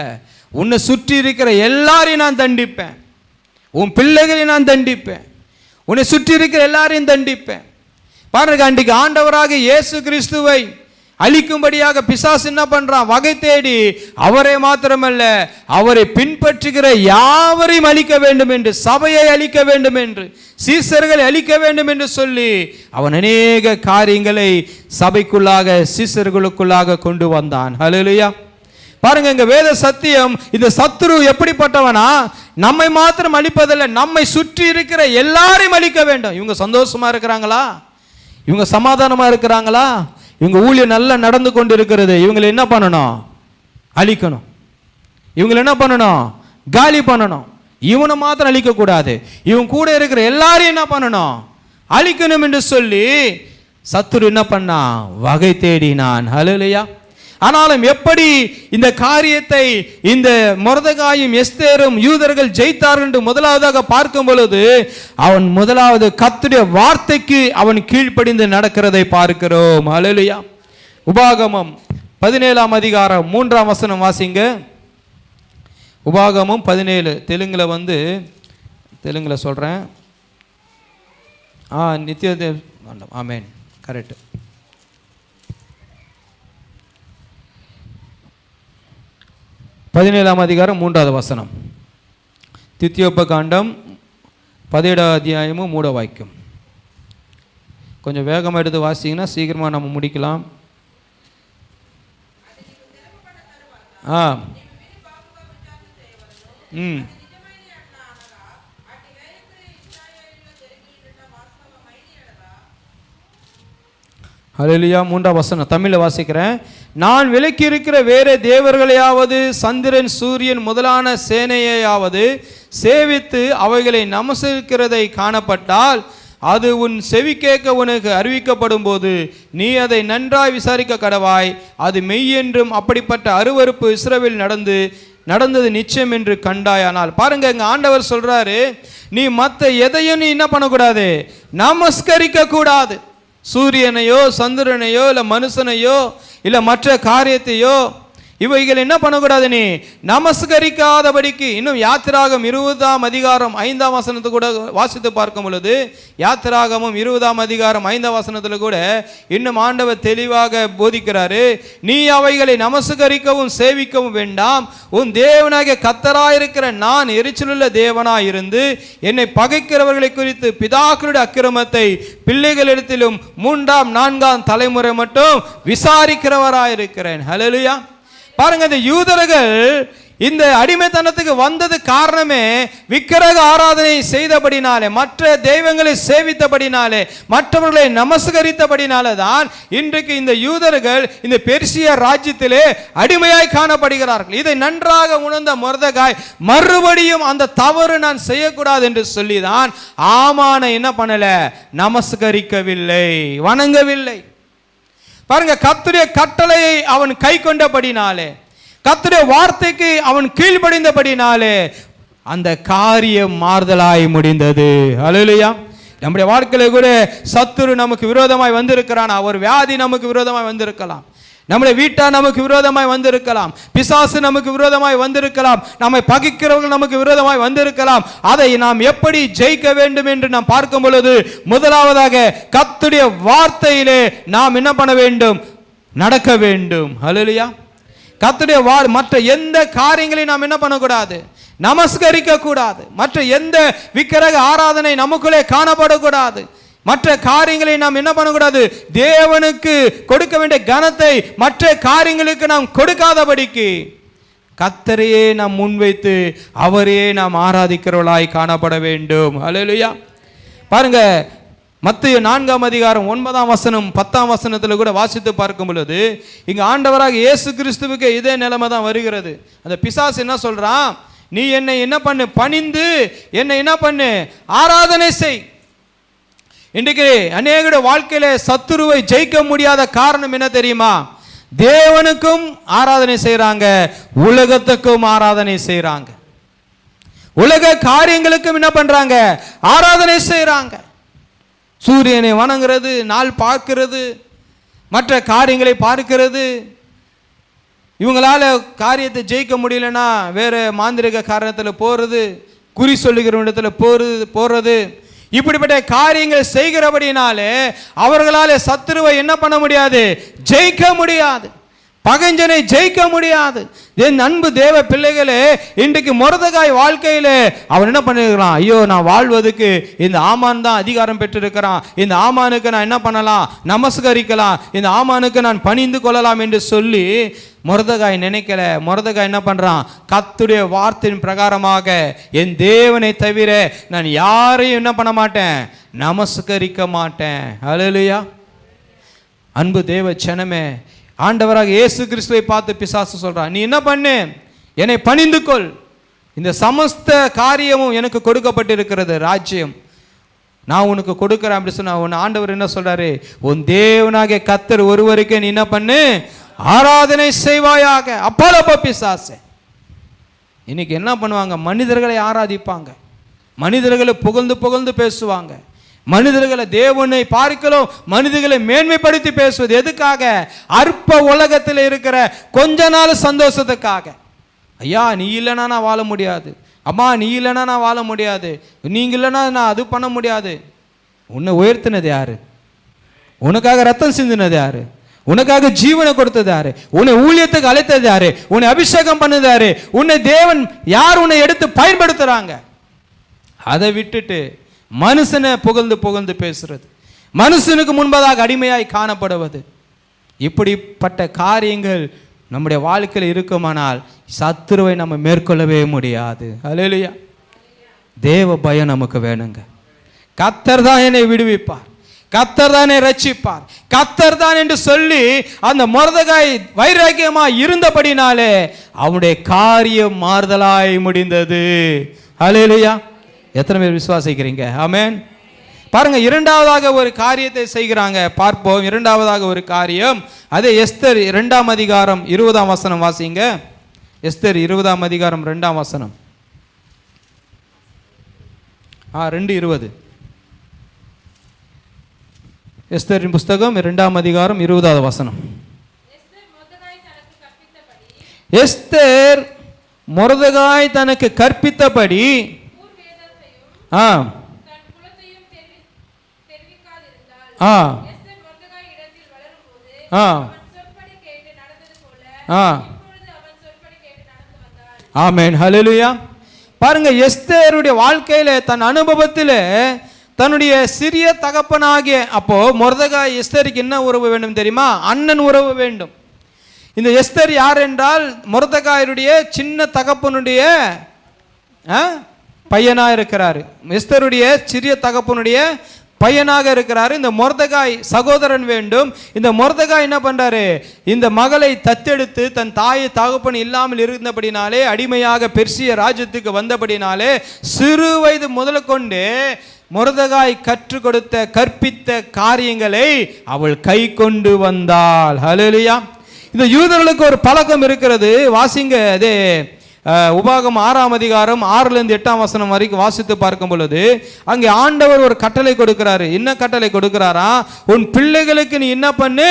உன்னை சுற்றி இருக்கிற எல்லாரையும் நான் தண்டிப்பேன், உன் பிள்ளைகளை நான் தண்டிப்பேன், உன்னை சுற்றி இருக்கிற எல்லாரையும் தண்டிப்பேன். பாருங்க அன்றைக்கு ஆண்டவராக இயேசு கிறிஸ்துவை அழிக்கும்படியாக பிசாசு என்ன பண்றான், வகை தேடி அவரை மாத்திரமல்ல அவரை பின்பற்றுகிற யாவரையும் அழிக்க வேண்டும் என்று, சபையை அழிக்க வேண்டும் என்று, சீசர்களை அழிக்க வேண்டும் என்று சொல்லி அவன் அநேக காரியங்களை சபைக்குள்ளாக சீசர்களுக்குள்ளாக கொண்டு வந்தான். ஹல்லேலூயா. பாருங்க இங்க வேத சத்தியம், இந்த சத்துரு எப்படிப்பட்டவனா, நம்மை மாத்திரம் அழிப்பதில்லை, நம்மை சுற்றி இருக்கிற எல்லாரையும் அழிக்க வேண்டும். இவங்க சந்தோஷமா இருக்கிறாங்களா, இவங்க சமாதானமா இருக்கிறாங்களா, இவங்க ஊழியம் நல்லா நடந்து கொண்டு இருக்கிறது, இவங்களை என்ன பண்ணணும், அழிக்கணும். இவங்களை என்ன பண்ணணும், காலி பண்ணணும். இவனை மாத்திரம் அழிக்க கூடாது, இவன் கூட இருக்கிற எல்லாரையும் என்ன பண்ணணும், அழிக்கணும் என்று சொல்லி சத்துரு என்ன பண்ணான், வகை தேடினான். ஹல்லேலூயா. ஆனாலும் எப்படி இந்த காரியத்தை இந்த மொர்தெகாயும் எஸ்தேரும் யூதர்கள் ஜெயித்தார்கள் என்று முதலாவதாக பார்க்கும் பொழுது அவன் முதலாவது கர்த்தருடைய வார்த்தைக்கு அவன் கீழ்ப்படிந்து நடக்கிறதை பார்க்கிறோம். ஹல்லேலூயா. உபாகமம் 17ஆம் அதிகாரம் 3ஆம் வசனம் வாசிங்க. உபாகமம் 17 தெலுங்குல சொல்றேன். நித்திய ஆமென், கரெக்ட். 17ஆம் அதிகாரம் 3வது வசனம். தித்தியோபகாண்டம் 17ஆம் அத்தியாயமும் 3 வாக்கியம். கொஞ்சம் வேகமாக எடுத்து வாசிங்கன்னா சீக்கிரமாக நம்ம முடிக்கலாம். ஹல்லேலூயா. 3ஆம் வசனம் தமிழில் வாசிக்கிறேன். நான் விலக்கி இருக்கிற வேறு தேவர்களையாவது சந்திரன் சூரியன் முதலான சேனையாவது சேவித்து அவைகளை நமஸ்கரிக்கிறதை காணப்பட்டால் அது உன் செவி கேட்க உனக்கு அறிவிக்கப்படும் போது நீ அதை நன்றாய் விசாரிக்க கடவாய், அது மெய் என்றும் அப்படிப்பட்ட அருவருப்பு இஸ்ரவேல் நடந்தது நிச்சயம் என்று கண்டாயானால். பாருங்க எங்க ஆண்டவர் சொல்றாரு, நீ மற்ற எதையும் நீ என்ன பண்ணக்கூடாது, நமஸ்கரிக்க கூடாது. சூரியனையோ சந்திரனையோ இல்லை மனுஷனையோ இல்லை மற்ற காரியத்தையோ இவைகள் என்ன பண்ணக்கூடாது, நீ நமஸ்கரிக்காதபடிக்கு. இன்னும் யாத்திராகம் 20ஆம் அதிகாரம் 5ஆம் வசனத்தை கூட வாசித்து பார்க்கும் பொழுது யாத்திராகமும் 20ஆம் அதிகாரம் 5ஆம் வசனத்தில் கூட இன்னும் ஆண்டவர் தெளிவாக போதிக்கிறாரு, நீ அவைகளை நமஸ்கரிக்கவும் சேவிக்கவும் வேண்டாம், உன் தேவனாகிய கர்த்தராயிருக்கிற நான் எரிச்சலுள்ள தேவனாயிருந்து என்னை பகைக்கிறவர்களை குறித்து பிதாக்களுடைய அக்கிரமத்தை பிள்ளைகளிடத்திலும் 3ஆம் 4ஆம் தலைமுறை மட்டும் விசாரிக்கிறவராயிருக்கிறேன். ஹல்லேலூயா. பாருங்க இந்த யூதர்கள் இந்த அடிமைத்தனத்துக்கு வந்தது காரணமே விக்கிரக ஆராதனை செய்தபடினாலே, மற்ற தெய்வங்களை சேவித்தபடினாலே, மற்றவர்களை நமஸ்கரித்தபடினாலே தான் இன்றைக்கு இந்த யூதர்கள் இந்த பெர்சிய ராஜ்யத்திலே அடிமையாய் காணப்படுகிறார்கள். இதை நன்றாக உணர்ந்த மொர்தெகாய் மறுபடியும் அந்த தவறு நான் செய்யக்கூடாது என்று சொல்லிதான் ஆமானை என்ன பண்ணல, நமஸ்கரிக்கவில்லை, வணங்கவில்லை. பாருங்க கர்த்தருடைய கட்டளையை அவன் கை கொண்டபடினாலே, கர்த்தருடைய வார்த்தைக்கு அவன் கீழ்ப்படிந்தபடினாலே அந்த காரியம் மாறுதலாய் முடிந்தது. ஹல்லேலூயா. நம்முடைய வாழ்க்கையில கூட சத்துரு நமக்கு விரோதமாய் வந்திருக்கிறான், அவர் வியாதி நமக்கு விரோதமாய் வந்திருக்கலாம், நம்முடைய வீட்டார் நமக்கு விரோதமாய் வந்திருக்கலாம், பிசாசு நமக்கு விரோதமாய் வந்திருக்கலாம், நம்மை பகைக்கிறவர்கள் நமக்கு விரோதமாய் வந்திருக்கலாம். அதை நாம் எப்படி ஜெயிக்க வேண்டும் என்று நாம் பார்க்கும் பொழுது, முதலாவதாக கர்த்தருடைய வார்த்தையிலே நாம் என்ன பண்ண வேண்டும்? நடக்க வேண்டும். ஹல்லேலூயா. கர்த்தருடைய மற்ற எந்த காரியங்களையும் நாம் என்ன பண்ணக்கூடாது? நமஸ்கரிக்க கூடாது. மற்ற எந்த விக்கிரக ஆராதனை நமக்குள்ளே காணப்படக்கூடாது. மற்ற காரியங்களை நாம் என்ன பண்ணக்கூடாது? தேவனுக்கு கொடுக்க வேண்டிய கனத்தை மற்ற காரியங்களுக்கு நாம் கொடுக்காதபடிக்கு கர்த்தரையே நாம் முன்வைத்து அவரையே நாம் ஆராதிக்கிறவர்களாய் காணப்பட வேண்டும். ஹல்லேலூயா. பாருங்க, மத்தேயு 4ஆம் அதிகாரம் 9ஆம் வசனம் 10ஆம் வசனத்தில் கூட வாசித்து பார்க்கும் பொழுது, இங்க ஆண்டவராக இயேசு கிறிஸ்துவுக்கு இதே நிலைமை தான் வருகிறது. அந்த பிசாசு என்ன சொல்றான்? நீ என்னை என்ன பண்ணு? பணிந்து என்னை என்ன பண்ணு? ஆராதனை செய். இன்றைக்கு அநேகருடைய வாழ்க்கையில சத்துருவை ஜெயிக்க முடியாத காரணம் என்ன தெரியுமா? தேவனுக்கும் ஆராதனை செய்யறாங்க, உலகத்துக்கும் ஆராதனை செய்யறாங்க. உலக காரியங்களுக்கும் என்ன பண்றாங்க? ஆராதனை செய்யறாங்க. சூரியனை வணங்குறது, நாள் பார்க்கிறது, மற்ற காரியங்களை பார்க்கிறது. இவங்களால காரியத்தை ஜெயிக்க முடியலன்னா வேற மாந்திரிக காரணத்தில் போறது, குறி சொல்லுகிற இடத்துல போறது, இப்படிப்பட்ட காரியங்கள் செய்கிறபடினாலே அவர்களால சத்துருவை என்ன பண்ண முடியாது? ஜெயிக்க முடியாது. பகைஞ்சனை ஜெயிக்க முடியாது. என் அன்பு தேவ பிள்ளைகளே, இன்றைக்கு மொர்தெகாய் வாழ்க்கையிலே அவன் என்ன பண்ணிருக்கிறான்? ஐயோ, நான் வாழ்வதற்கு இந்த ஆமான் தான் அதிகாரம் பெற்றிருக்கிறான், இந்த ஆமானுக்கு நான் என்ன பண்ணலாம்? நமஸ்கரிக்கலாம், இந்த ஆமானுக்கு நான் பணிந்து கொள்ளலாம் என்று சொல்லி மொர்தெகாய் நினைக்கல. மொர்தெகாய் என்ன பண்றான்? கர்த்தருடைய வார்த்தையின் பிரகாரமாக என் தேவனை தவிர நான் யாரையும் என்ன பண்ண மாட்டேன்? நமஸ்கரிக்க மாட்டேன். ஹல்லேலூயா. அன்பு தேவ ஜனமே, ஆண்டவராக இயேசு கிறிஸ்துவை பார்த்து பிசாசு சொல்றான், நீ என்ன பண்ணு? என்னை பணிந்து கொள். இந்த சமஸ்த காரியமும் எனக்கு கொடுக்கப்பட்டிருக்கிறது, ராஜ்யம் நான் உனக்கு கொடுக்கிறேன் அப்படி சொன்னா உன் ஆண்டவர் என்ன சொல்றாரு? உன் தேவனாகிய கர்த்தர் ஒருவருக்கே நீ என்ன பண்ணு? ஆராதனை செய்வாயாக. அப்பளப்ப பிசாசு இன்னைக்கு என்ன பண்ணுவாங்க? மனிதர்களை ஆராதிப்பாங்க, மனிதர்களை புகழ்ந்து புகழ்ந்து பேசுவாங்க, மனிதர்களை தேவனை பார்க்கலாம், மனிதர்களை மேன்மைப்படுத்தி பேசுவது எதுக்காக? அற்ப உலகத்தில் இருக்கிற கொஞ்ச நாள் சந்தோஷத்துக்காக. ஐயா, நீ இல்லைன்னா நான் வாழ முடியாது, அம்மா நீ இல்லைன்னா நான் வாழ முடியாது, நீங்க இல்லைன்னா நான் அது பண்ண முடியாது. உன்னை உயர்த்தினது யாரு? உனக்காக ரத்தம் சிந்தினது யாரு? உனக்காக ஜீவனை கொடுத்தது யாரு? உன்னை ஊழியத்துக்கு அழைத்தது யாரு? உன்னை அபிஷேகம் பண்ணது யாரு? உன்னை தேவன் யார் உன்னை எடுத்து பயன்படுத்துறாங்க? அதை விட்டுட்டு மனுஷனை புகழ்ந்து புகழ்ந்து பேசுறது, மனுஷனுக்கு முன்பதாக அடிமையாய் காணப்படுவது, இப்படிப்பட்ட காரியங்கள் நம்முடைய வாழ்க்கையில் இருக்குமானால் சத்துருவை நம்ம மேற்கொள்ளவே முடியாது. ஹல்லேலூயா. தேவ பயம் நமக்கு வேணுங்க. கர்த்தர் தான் என்னை விடுவிப்பார், கர்த்தர் தான் என்னை ரட்சிப்பார், கர்த்தர் தான் என்று சொல்லி அந்த மொர்தெகாய் வைராக்கியமாய் இருந்தபடினாலே அவனுடைய காரியம் மாறுதலாய் முடிந்தது. ஹல்லேலூயா. எத்தனை பேர் விசுவாசிக்கிறீங்க? ஆமென். பாருங்க, இரண்டாவதாக ஒரு காரியத்தை செய்கிறாங்க, பார்ப்போம். இரண்டாவதாக ஒரு காரியம், அதே எஸ்தர் 2ஆம் அதிகாரம் 20ஆம் வசனம் வாசிங்க. எஸ்தர் 20ஆம் அதிகாரம் 2ஆம் வசனம். 2:20. எஸ்தரின் புஸ்தகம் 2ஆம் அதிகாரம் 20ஆவது வசனம். எஸ்தர் மொர்தெகாய் தனக்கு கற்பித்தபடி ஆமென். ஹல்லேலூயா. பாருங்க, எஸ்தருடைய வாழ்க்கையில தன் அனுபவத்தில் தன்னுடைய சிறிய தகப்பனாகிய, அப்போ மொர்தெகாய் எஸ்தருக்கு என்ன உறவு வேண்டும் தெரியுமா? அண்ணன் உறவு வேண்டும். இந்த எஸ்தர் யார் என்றால் மொர்தெகாயுடைய சின்ன தகப்பனுடைய பையனாக இருக்கிறாரு. எஸ்தருடைய சிறிய தகப்பனுடைய பையனாக இருக்கிறாரு. இந்த மொர்தெகாய் சகோதரன் வேண்டும். இந்த மொர்தெகாய் என்ன பண்றாரு? இந்த மகளை தத்தெடுத்து தன் தாய் தகப்பன் இல்லாமல் இருந்தபடினாலே, அடிமையாக பெர்சிய ராஜ்யத்துக்கு வந்தபடினாலே, சிறு வயது முதற்கொண்டு மொர்தெகாய் கற்றுக் கொடுத்த கற்பித்த காரியங்களை அவள் கை கொண்டு வந்தாள். ஹல்லேலூயா. இந்த யூதர்களுக்கு ஒரு பழக்கம் இருக்கிறது. வாசிங்க, அதே உபாகம் 6ஆம் அதிகாரம் 6லிருந்து 8ஆம் வசனம் வரைக்கும் வாசித்து பார்க்கும் பொழுது அங்கே ஆண்டவர் ஒரு கட்டளை கொடுக்கிறாரு. என்ன கட்டளை கொடுக்கிறாரா? உன் பிள்ளைகளுக்கு நீ என்ன பண்ணு?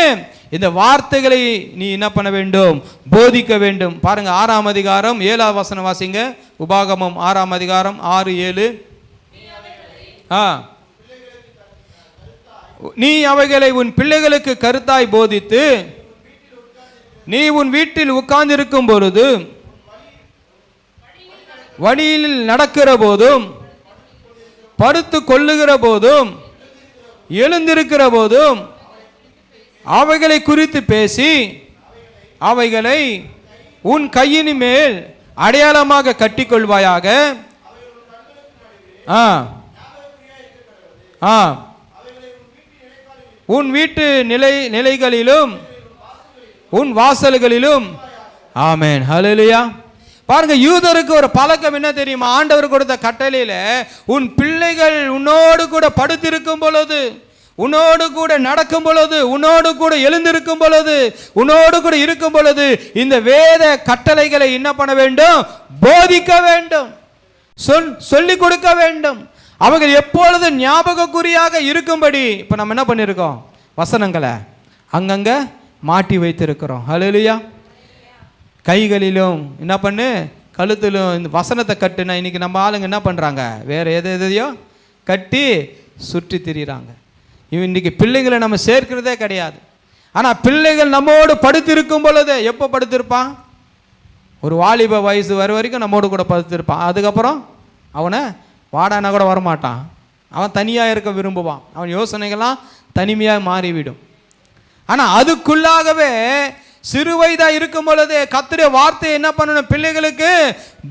இந்த வார்த்தைகளை நீ என்ன பண்ண வேண்டும்? போதிக்க வேண்டும். பாருங்க 6ஆம் அதிகாரம் 7ஆம் வசனம் வாசிங்க. உபாகமம் 6ஆம் அதிகாரம் 6, 7. நீ அவைகளை உன் பிள்ளைகளுக்கு கருத்தாய் போதித்து நீ உன் வீட்டில் உட்கார்ந்திருக்கும் பொழுது, வழியில் நடக்கிற போதும், படுத்து கொள்ளுகிற போதும், எழுந்திருக்கிற போதும் அவைகளை குறித்து பேசி அவைகளை உன் கையின் மேல் அடையாளமாக கட்டிக்கொள்வாயாக. உன் வீட்டு நிலைகளிலும் உன் வாசல்களிலும். ஆமென், ஹல்லேலூயா. பாருங்க, யூதருக்கு ஒரு பழக்கம் என்ன தெரியுமா? ஆண்டவர் கொடுத்த கட்டளையில உன் பிள்ளைகள் உன்னோடு கூட படுத்திருக்கும் பொழுது, உன்னோடு கூட நடக்கும் பொழுது, உன்னோடு கூட எழுந்திருக்கும் பொழுது, உன்னோடு கூட இருக்கும் பொழுது இந்த வேத கட்டளைகளை என்ன பண்ண வேண்டும்? போதிக்க வேண்டும், சொல்லிக் கொடுக்க வேண்டும். அவர்கள் எப்பொழுது ஞாபகக்குறியாக இருக்கும்படி இப்ப நம்ம என்ன பண்ணிருக்கோம்? வசனங்களை அங்கங்க மாட்டி வைத்திருக்கிறோம். ஹல்லேலூயா. கைகளிலும் என்ன பண்ணு, கழுத்திலும் இந்த வசனத்தை கட்டுனா இன்னைக்கு நம்ம ஆளுங்க என்ன பண்றாங்க? வேற எதையோ கட்டி சுற்றி திரிகிறாங்க. இன்னைக்கு பிள்ளைகளை நம்ம சேர்க்கிறதே கிடையாது. ஆனா பிள்ளைகள் நம்மோடு படுத்திருக்கும் பொழுது, எப்போ படுத்திருப்பான்? ஒரு வாலிப வயசு வர வரைக்கும் நம்மோடு கூட படுத்திருப்பான். அதுக்கப்புறம் அவனை வாடானா கூட வரமாட்டான். அவன் தனியாக இருக்க விரும்புவான். அவன் யோசனைகள்லாம் தனிமையாக மாறிவிடும். ஆனால் அதுக்குள்ளாகவே சிறு வயதா இருக்கும் பொழுது கர்த்தருடைய வார்த்தையை என்ன பண்ணணும்? பிள்ளைகளுக்கு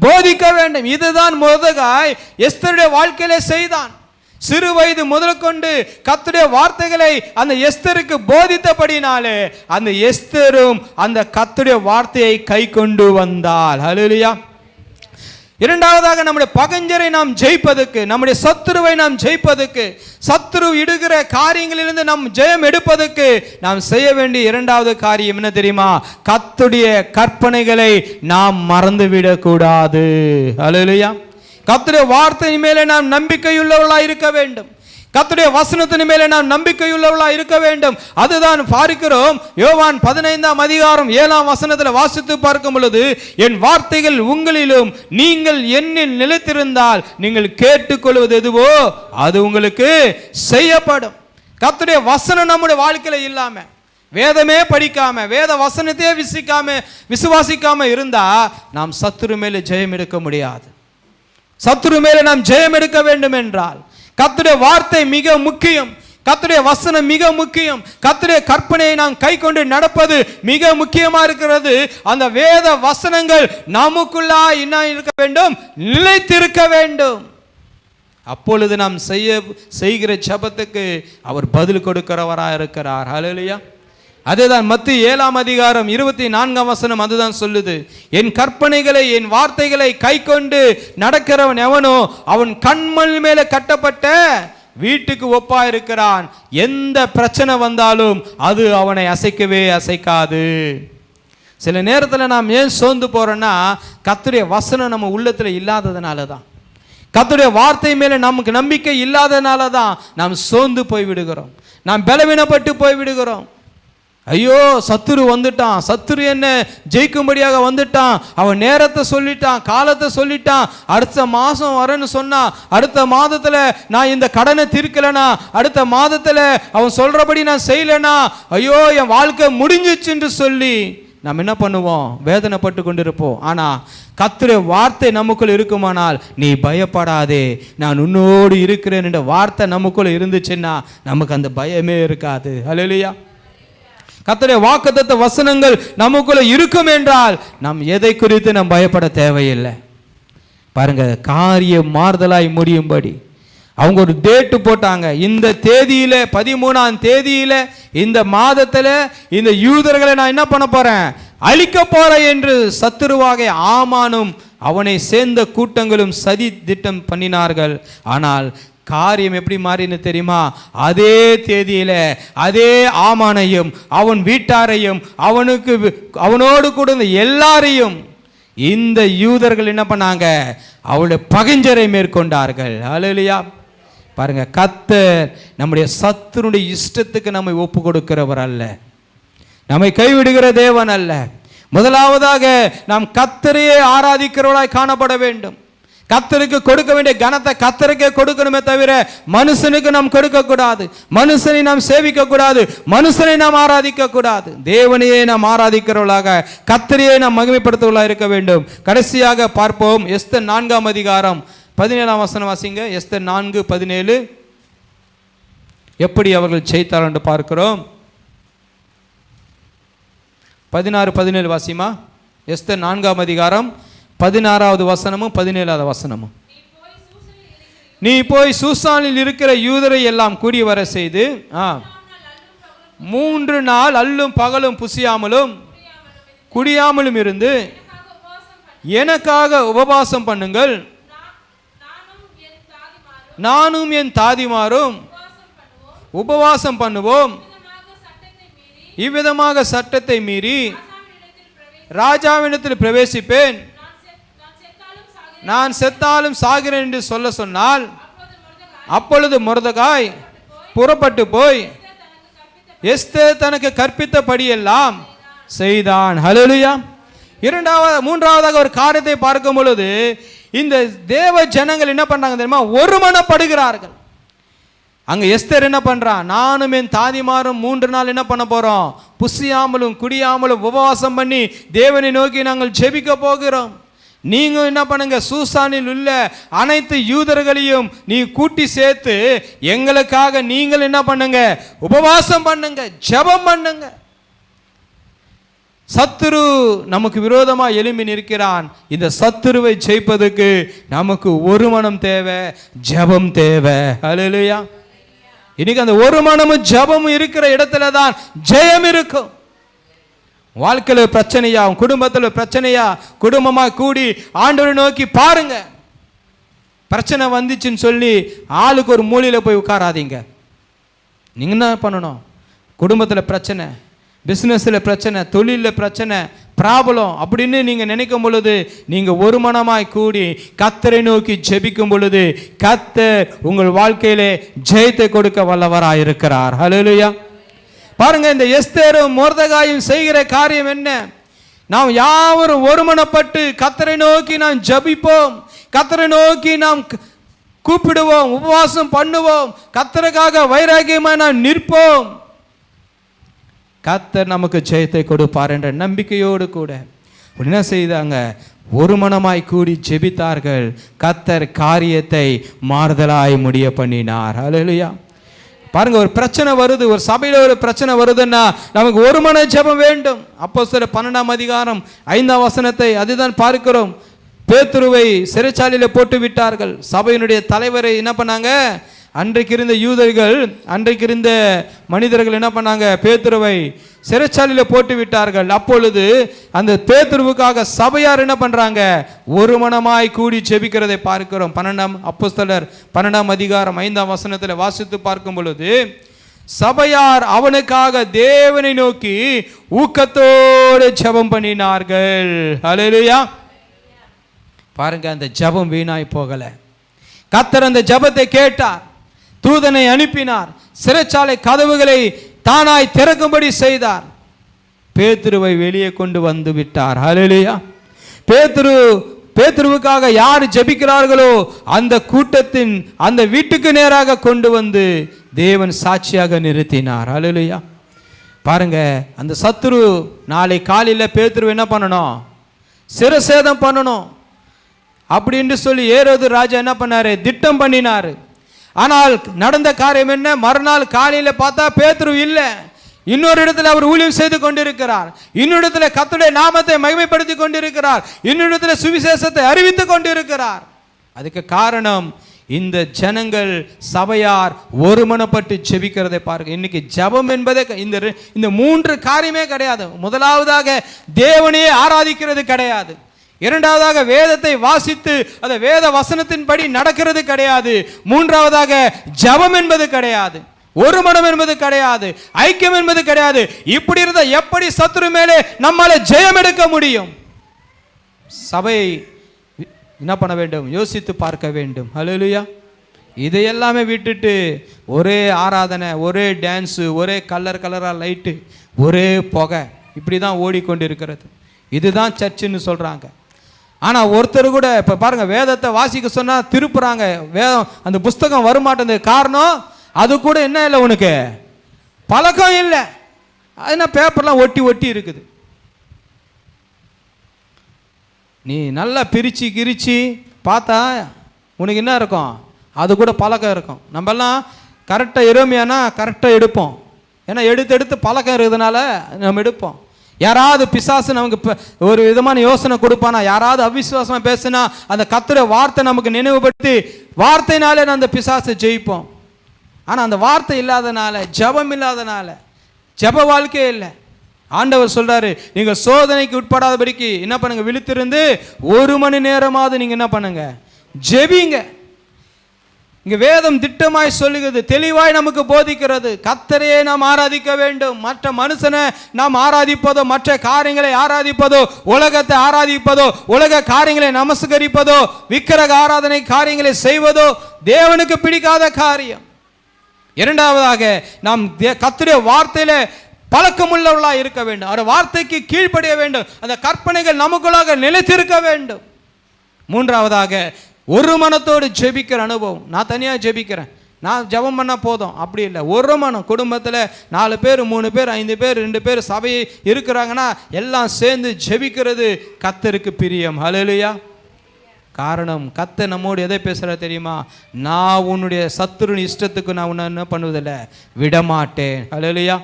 போதிக்க வேண்டும். இதுதான் மொர்தெகாய் எஸ்தருடைய வாழ்க்கையிலே செய்தான். சிறு வயது முதல் கொண்டு கர்த்தருடைய வார்த்தைகளை அந்த எஸ்தருக்கு போதித்தபடினாலே அந்த எஸ்தரும் அந்த கர்த்தருடைய வார்த்தையை கை கொண்டு வந்தாள். ஹல்லேலூயா. இரண்டாவதாக, நம்முடைய பகைஞரை நாம் ஜெயிப்பதற்கு, நம்முடைய சத்துருவை நாம் ஜெயிப்பதற்கு, சத்துரு இடுகிற காரியங்களிலிருந்து நாம் ஜெயம் எடுப்பதற்கு நாம் செய்ய வேண்டிய இரண்டாவது காரியம் என்ன தெரியுமா? கர்த்தருடைய கற்பனைகளை நாம் மறந்துவிடக் கூடாது. ஹல்லேலூயா. கர்த்தருடைய வார்த்தையின் மேலே நாம் நம்பிக்கையுள்ளவர்களாக இருக்க வேண்டும். கர்த்தருடைய வசனத்தின் மேலே நாம் நம்பிக்கையுள்ளவர்களாக இருக்க வேண்டும். அதுதான் பார்க்கிறோம். யோவான் 15ஆம் அதிகாரம் 7ஆம் வசனத்தில் வாசித்து பார்க்கும் பொழுது, என் வார்த்தைகள் உங்களிலும் நீங்கள் என்னில் நிலைத்திருந்தால் நீங்கள் கேட்டுக்கொள்வது எதுவோ அது உங்களுக்கு செய்யப்படும். கர்த்தருடைய வசனம் நம்முடைய வாழ்க்கையில இல்லாம, வேதமே படிக்காம, வேத வசனத்தையே விசுவாசிக்காம இருந்தா நாம் சத்துரு மேலே ஜெயம் எடுக்க முடியாது. சத்துரு மேலே நாம் ஜெயம் எடுக்க வேண்டும் என்றால் கர்த்தருடைய வார்த்தை மிக முக்கியம். கர்த்தருடைய வசனம் மிக முக்கியம். கர்த்தருடைய கற்பனையை நாம் கை கொண்டு நடப்பது மிக முக்கியமா இருக்கிறது. அந்த வேத வசனங்கள் நமக்குள்ளா என்ன இருக்க வேண்டும்? நிலைத்திருக்க வேண்டும். அப்பொழுது நாம் செய்கிற ஜெபத்துக்கு அவர் பதில் கொடுக்கிறவராக இருக்கிறார். ஹல்லேலூயா. அதுதான் மத்திய 7ஆம் அதிகாரம் 24ஆம் வசனம் அதுதான் சொல்லுது. என் கற்பனைகளை, என் வார்த்தைகளை கை கொண்டு நடக்கிறவன் எவனோ அவன் கண்மண் மேலே கட்டப்பட்ட வீட்டுக்கு ஒப்பா இருக்கிறான். எந்த பிரச்சனை வந்தாலும் அது அவனை அசைக்கவே அசைக்காது. சில நேரத்தில் நாம் ஏன் சோர்ந்து போறோம்னா, கர்த்தருடைய வசனம் நம்ம உள்ளத்துல இல்லாததுனால தான். கர்த்தருடைய வார்த்தை மேலே நமக்கு நம்பிக்கை இல்லாததுனால தான் நாம் சோர்ந்து போய் விடுகிறோம். நாம் பலவீனப்பட்டு போய் விடுகிறோம். ஐயோ, சத்துரு வந்துட்டான், சத்துரு என்ன ஜெயிக்கும்படியாக வந்துட்டான், அவன் நேரத்தை சொல்லிட்டான், காலத்தை சொல்லிட்டான், அடுத்த மாதம் வரேன்னு சொன்னா, அடுத்த மாதத்தில் நான் இந்த கடனை தீர்க்கலனா, அடுத்த மாதத்தில் அவன் சொல்றபடி நான் செய்யலனா, ஐயோ என் வாழ்க்கை முடிஞ்சிச்சுன்னு சொல்லி நாம் என்ன பண்ணுவோம்? வேதனைப்பட்டு கொண்டிருப்போம். ஆனால் கர்த்தருடைய வார்த்தை நமக்குள் இருக்குமானால், நீ பயப்படாதே, நான் உன்னோடு இருக்கிறேன் என்ற வார்த்தை நமக்குள்ள இருந்துச்சுன்னா நமக்கு அந்த பயமே இருக்காது. ஹல்லேலூயா. கர்த்தருடைய வாக்குத்தத்த வசனங்கள் நமக்குள்ள இருக்கும் என்றால் நாம் எதை குறித்து நாம் பயப்பட தேவையில்லை. பாருங்க, காரியம் மாறுதலாய் முடியும்படி அவங்க ஒரு டேட்டு போட்டாங்க. இந்த தேதியில 13ஆம் தேதியில இந்த மாதத்துல இந்த யூதர்களை நான் என்ன பண்ண போறேன்? அழிக்க போறேன் என்று சத்துருவாக ஆமானும் அவனை சேர்ந்த கூட்டங்களும் சதி திட்டம் பண்ணினார்கள். ஆனால் காரியம் எப்படி மாறினு தெரியுமா? அதே தேதியில அதே ஆமானையும் அவன் வீட்டாரையும் அவனோடு கூட எல்லாரையும் இந்த யூதர்கள் என்ன பண்ணாங்க? அவளுடைய பகைஞரை மேற்கொண்டார்கள். ஹல்லேலூயா. பாருங்க, கர்த்தர் நம்முடைய சத்துருடைய இஷ்டத்துக்கு நம்மை ஒப்பு கொடுக்கிறவர் அல்ல. நம்மை கைவிடுகிற தேவன் அல்ல. முதலாவதாக நாம் கர்த்தரையே ஆராதிக்கிறவர்களாய் காணப்பட வேண்டும். கர்த்தருக்கு கொடுக்க வேண்டிய கனத்தை கர்த்தருக்கே கொடுக்கணுமே தவிர மனுஷனுக்கு நாம் கொடுக்க கூடாது. மனுஷனை நாம் சேவிக்க கூடாது. மனுஷனை நாம் ஆராதிக்க கூடாது. தேவனையே நாம் ஆராதிக்கிறவர்களாக, கர்த்தரையே நாம் மகிமைப்படுத்துவர்களாக இருக்க வேண்டும். கடைசியாக பார்ப்போம், எஸ்தர் 4ஆம் அதிகாரம் 17ஆம் வசனம் வாசிங்க. எஸ்தர் 4:17 எப்படி அவர்கள் செய்தார்கள் என்று பார்க்கிறோம். 16-17 வாசிமா. எஸ்தர் 4ஆம் அதிகாரம் 16வது வசனமும் 17வது வசனமும். நீ போய் சூசானில் இருக்கிற யூதரை எல்லாம் கூடி வர செய்து 3 நாள் அல்லும் பகலும் புசியாமலும் குடியாமலும் இருந்து எனக்காக உபவாசம் பண்ணுங்கள். நானும் என் தாதிமாரும் உபவாசம் பண்ணுவோம். இவ்விதமாக சட்டத்தை மீறி ராஜாவினிடத்தில் பிரவேசிப்பேன். நான் செத்தாலும் சாகிறேன் என்று சொல்ல சொன்னால், அப்பொழுது மொர்தெகாய் புறப்பட்டு போய் எஸ்தர் தனக்கு கற்பித்தபடியெல்லாம் செய்தான். ஹல்லேலூயா. மூன்றாவதாக ஒரு காரியத்தை பார்க்கும் பொழுது இந்த தேவ ஜனங்கள் என்ன பண்றாங்க தெரியுமா? ஒருமனப்படுகிறார்கள். அங்க எஸ்தர் என்ன பண்றான்? நானும் என் தாதிமாரும் 3 நாள் என்ன பண்ண போறோம்? புசியாமலும் குடியாமலும் உபவாசம் பண்ணி தேவனை நோக்கி நாங்கள் ஜெபிக்க போகிறோம். நீங்க என்ன பண்ணுங்க? சூசானில் உள்ள அனைத்து யூதர்களையும் நீ கூட்டி சேர்த்து எங்களுக்காக நீங்கள் என்ன பண்ணுங்க? உபவாசம் பண்ணுங்க, ஜெபம் பண்ணுங்க. சத்துரு நமக்கு விரோதமா எழும்பி நிற்கிறான். இந்த சத்துருவை ஜெயிப்பதற்கு நமக்கு ஒரு மனம் தேவை, ஜெபம் தேவை. ஹல்லேலூயா. இன்னைக்கு அந்த ஒரு மனமும் ஜெபமும் இருக்கிற இடத்துல தான் ஜெயம் இருக்கும். வாழ்க்கையில் பிரச்சனையா, குடும்பத்தில் பிரச்சனையா, குடும்பமா கூடி ஆண்டவரை நோக்கி பாருங்க. பிரச்சனை வந்துச்சுன்னு சொல்லி ஆளுக்கு ஒரு மூலையில் போய் உட்காராதீங்க. நீங்க என்ன பண்ணணும்? குடும்பத்தில் பிரச்சனை, பிஸ்னஸில் பிரச்சனை, தொழிலில் பிரச்சனை, ப்ராப்ளம் அப்படின்னு நீங்க நினைக்கும் பொழுது நீங்க ஒரு மனமாய் கூடி கர்த்தரை நோக்கி ஜெபிக்கும் பொழுது கர்த்தர் உங்கள் வாழ்க்கையிலே ஜெயத்தை கொடுக்க வல்லவராய் இருக்கிறார். ஹல்லேலூயா. பாருங்க, இந்த எஸ்தரும் மொர்தெகாயும் செய்கிற காரியம் என்ன? நாம் யாவரும் ஒருமனப்பட்டு கர்த்தரை நோக்கி நாம் ஜெபிப்போம், கர்த்தரை நோக்கி நாம் கூப்பிடுவோம், உபவாசம் பண்ணுவோம், கர்த்தருக்காக வைராகியமாய் நாம் நிற்போம். கர்த்தர் நமக்கு ஜெயத்தை கொடுப்பார் என்ற நம்பிக்கையோடு கூட என்ன செய்தாங்க? ஒரு மனமாய் கூடி ஜெபித்தார்கள். கர்த்தர் காரியத்தை மாறுதலாய் முடிய பண்ணினார். ஹல்லேலூயா. பாருங்க, ஒரு பிரச்சனை வருது, ஒரு சபையில் ஒரு பிரச்சனை வருதுன்னா நமக்கு ஒரு மன ஜெபம் வேண்டும். அப்போஸ்தலர் 12ஆம் அதிகாரம் 5ஆம் வசனத்தை அதுதான் பார்க்கிறோம். பேதுருவை சிறைச்சாலையில் போட்டு விட்டார்கள். சபையினுடைய தலைவரை என்ன பண்ணாங்க? அன்றைக்கு இருந்த யூதர்கள், அன்றைக்கு இருந்த மனிதர்கள் என்ன பண்ணாங்க? பேதுருவை சிறைச்சாலையில் போட்டு விட்டார்கள். அப்பொழுது அந்த பேதுருவுக்காக சபையார் என்ன பண்றாங்க? ஒரு மனமாய் கூடி ஜெபிக்கிறதை பார்க்கிறோம். அப்போஸ்தலர் 12ஆம் அதிகாரம் 5ஆம் வசனத்தில் வாசித்து பார்க்கும் பொழுது சபையார் அவனுக்காக தேவனை நோக்கி ஊக்கத்தோடு ஜெபம் பண்ணினார்கள். ஹல்லேலூயா. பாருங்க, அந்த ஜெபம் வீணாய் போகல. கர்த்தர் அந்த ஜெபத்தை கேட்டார், தூதனை அனுப்பினார், சிறைச்சாலை கதவுகளை தானாய் திறக்கும்படி செய்தார். பேதுருவை வெளியே கொண்டு வந்து விட்டார். ஹல்லேலூயா. பேதுருவுக்காக யார் ஜெபிக்கிறார்களோ அந்த கூட்டத்தின் அந்த வீட்டுக்கு நேராக கொண்டு வந்து தேவன் சாட்சியாக நிறுத்தினார். ஹல்லேலூயா. பாருங்க, அந்த சத்துரு நாளை காலையில் பேதுரு என்ன பண்ணணும்? சிரசேதம் பண்ணணும் அப்படின்னு சொல்லி ஏரோது ராஜா என்ன பண்ணாரு? திட்டம் பண்ணினாரு. ஆனால் நடந்த காரியம் என்ன? மறுநாள் காலையில் பார்த்தா பேதுரு இல்லை. இன்னொரு இடத்துல அவர் ஊழியம் செய்து கொண்டிருக்கிறார். இன்னொரு இடத்துல கர்த்தருடைய நாமத்தை மகிமைப்படுத்தி கொண்டிருக்கிறார். இன்னொரு இடத்துல சுவிசேஷத்தை அறிவித்துக் கொண்டிருக்கிறார். அதுக்கு காரணம் இந்த ஜனங்கள் சபையார் ஒருமனப்பட்டு ஜெபிக்கிறதை பாருங்க. இன்னைக்கு ஜெபம் என்பதே இந்த 3 காரியமே கிடையாது. முதலாவதாக தேவனையே ஆராதிக்கிறது கிடையாது. இரண்டாவதாக வேதத்தை வாசித்து அந்த வேத வசனத்தின்படி நடக்கிறது கிடையாது. மூன்றாவதாக ஜெபம் என்பது கிடையாது. ஒரு மனம் என்பது கிடையாது. ஐக்கியம் என்பது கிடையாது. இப்படி இருந்த எப்படி சத்துரு மேலே நம்மால ஜெயம் எடுக்க முடியும்? சபை என்ன பண்ண வேண்டும்? யோசித்து பார்க்க வேண்டும். ஹல்லேலூயா. இதை எல்லாமே விட்டுட்டு ஒரே ஆராதனை, ஒரே டான்ஸு, ஒரே கலராக லைட்டு, ஒரே புகை, இப்படி தான் ஓடிக்கொண்டு இருக்கிறது. இதுதான் சர்ச்சுன்னு சொல்கிறாங்க. ஆனால் ஒருத்தர் கூட இப்போ பாருங்கள், வேதத்தை வாசிக்க சொன்னால் திருப்புறாங்க, வேதம் அந்த புஸ்தகம் வரமாட்டேங்குது. காரணம் அது கூட என்ன இல்லை, உனக்கு பழக்கம் இல்லை. அதுனா பேப்பர்லாம் ஒட்டி இருக்குது. நீ நல்லா பிரித்து பார்த்தா உனக்கு என்ன இருக்கும், அது கூட பழக்கம் இருக்கும். நம்மெல்லாம் கரெக்டாக எருமையானா கரெக்டாக எடுப்போம். ஏன்னா எடுத்து பழக்கம் இருக்கிறதுனால நம்ம எடுப்போம். யாராவது பிசாசு நமக்கு ஒரு விதமான யோசனை கொடுப்பானா, யாராவது அவிசுவாசமாக பேசுனா அந்த கர்த்தருடைய வார்த்தை நமக்கு நினைவுபடுத்தி வார்த்தையினாலே அந்த பிசாசை ஜெயிப்போம். ஆனால் அந்த வார்த்தை இல்லாதனால, ஜபம் இல்லாதனால, ஜப வாழ்க்கையே இல்லை. ஆண்டவர் சொல்றாரு, நீங்கள் சோதனைக்கு உட்படாதபடிக்கு என்ன பண்ணுங்க, விழித்திருந்து 1 மணி நேரமாவது நீங்க என்ன பண்ணுங்க, ஜெபிங்க. இங்க வேதம் திட்டமாய் சொல்லுகிறது, தெளிவாய் நமக்கு போதிக்கிறது. கர்த்தரையே நாம் ஆராதிக்க வேண்டும். மற்ற மனுஷனை நாம் ஆராதிப்பதோ, மற்ற காரியங்களை ஆராதிப்பதோ, உலகத்தை ஆராதிப்பதோ, உலக காரியங்களை நமஸ்கரிப்பதோ, விக்கிரக ஆராதனை காரியங்களை செய்வதோ தேவனுக்கு பிடிக்காத காரியம். இரண்டாவதாக நாம் கர்த்தருடைய வார்த்தையில பழக்கமுள்ளவர்களா இருக்க வேண்டும். அவர் வார்த்தைக்கு கீழ்ப்படிய வேண்டும். அந்த கற்பனைகள் நமக்குள்ளாக நிலைத்திருக்க வேண்டும். மூன்றாவதாக ஒரு மனத்தோடு ஜெபிக்கிற அனுபவம். நான் தனியாக ஜெபிக்கிறேன், நான் ஜெபம் பண்ணால் போதும், அப்படி இல்லை. ஒரு மனம். குடும்பத்தில் 4 பேர் 3 பேர் 5 பேர் 2 பேர் சபையை இருக்கிறாங்கன்னா எல்லாம் சேர்ந்து ஜெபிக்கிறது கர்த்தருக்கு பிரியம். ஹல்லேலூயா. காரணம், கர்த்தர் நம்மோடு எதை பேசுகிற தெரியுமா, நான் உன்னுடைய சத்துருவின் இஷ்டத்துக்கு நான் உன்னை என்ன பண்ணுவதில்லை, விடமாட்டேன். ஹல்லேலூயா.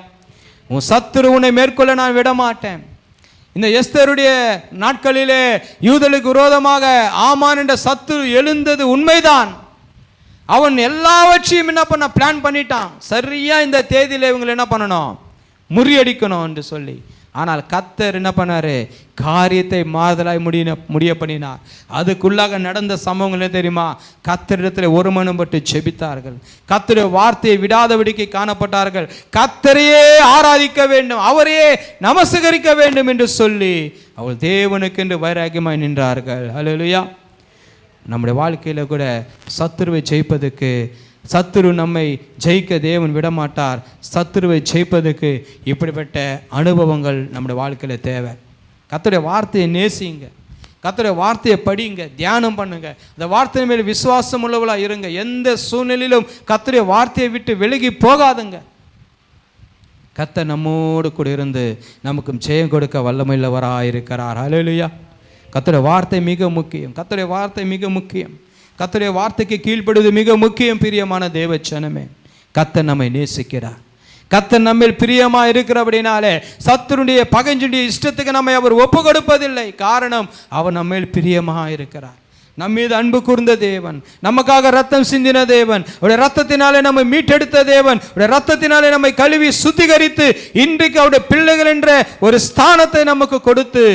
உன் சத்துரு உன்னை மேற்கொள்ள நான் விடமாட்டேன். இந்த எஸ்தருடைய நாட்களிலே யூதர்களுக்கு விரோதமாக ஆமான் என்ற சத்துரு எழுந்தது உண்மைதான். அவன் எல்லாவற்றையும் என்ன பண்ண பிளான் பண்ணிட்டான். சரியா இந்த தேதியில் இவங்களை என்ன பண்ணணும், முறியடிக்கணும் என்று சொல்லி. ஆனால் கர்த்தர் என்ன பண்ணாரு, காரியத்தை மாறுதலாய் முடிய பண்ணினார். அதுக்குள்ளாக நடந்த சம்பவங்கள் என்ன தெரியுமா, கர்த்தரிடத்தில் ஒரு மனப்பட்டு ஜெபித்தார்கள். கர்த்தருடைய வார்த்தையை விடாதபடிக்கு காணப்பட்டார்கள். கர்த்தரையே ஆராதிக்க வேண்டும், அவரையே நமஸ்கரிக்க வேண்டும் என்று சொல்லி அவள் தேவனுக்கு என்று வைராக்கியமாய் நின்றார்கள். ஹல்லேலூயா. நம்முடைய வாழ்க்கையில் கூட சத்துருவை ஜெயிப்பதற்கு, சத்துரு நம்மை ஜெயிக்க தேவன் விடமாட்டார். சத்துருவை ஜெயிப்பதற்கு இப்படிப்பட்ட அனுபவங்கள் நம்முடைய வாழ்க்கையில் தேவை. கர்த்தருடைய வார்த்தையை நேசிங்க, கர்த்தருடைய வார்த்தையை படிங்க, தியானம் பண்ணுங்க, அந்த வார்த்தை மேல் விசுவாசம் உள்ளவளாக இருங்க. எந்த சூழ்நிலையிலும் கர்த்தருடைய வார்த்தையை விட்டு விலகி போகாதுங்க. கர்த்தர் நம்மோடு கூட இருந்து நமக்கும் ஜெயம் கொடுக்க வல்லமையுள்ளவராக இருக்கிறார். ஹல்லேலூயா. கர்த்தருடைய வார்த்தை மிக முக்கியம். கர்த்தருடைய வார்த்தை மிக முக்கியம். கர்த்தருடைய வார்த்தைக்கு கீழ்ப்படுவது மிக முக்கியம். பிரியமான தேவ ஜனமே, கர்த்தர் நம்மை நேசிக்கிறார். கர்த்தர் நம்மில் பிரியமா இருக்கிறபடினாலே சத்துருடைய பகைஞ்சுடைய இஷ்டத்துக்கு நம்மை அவர் ஒப்பு கொடுப்பதில்லை. காரணம், அவர் நம்மில் பிரியமா இருக்கிறார். நம் மீது அன்பு கூர்ந்த தேவன், நமக்காக ரத்தம் சிந்தின தேவன், அவருடைய ரத்தத்தினாலே நம்மை மீட்டெடுத்த தேவன், அவருடைய ரத்தத்தினாலே நம்மை கழுவி சுத்திகரித்து இன்றைக்கு அவருடைய பிள்ளைகள் என்ற ஒரு ஸ்தானத்தை நமக்கு கொடுத்து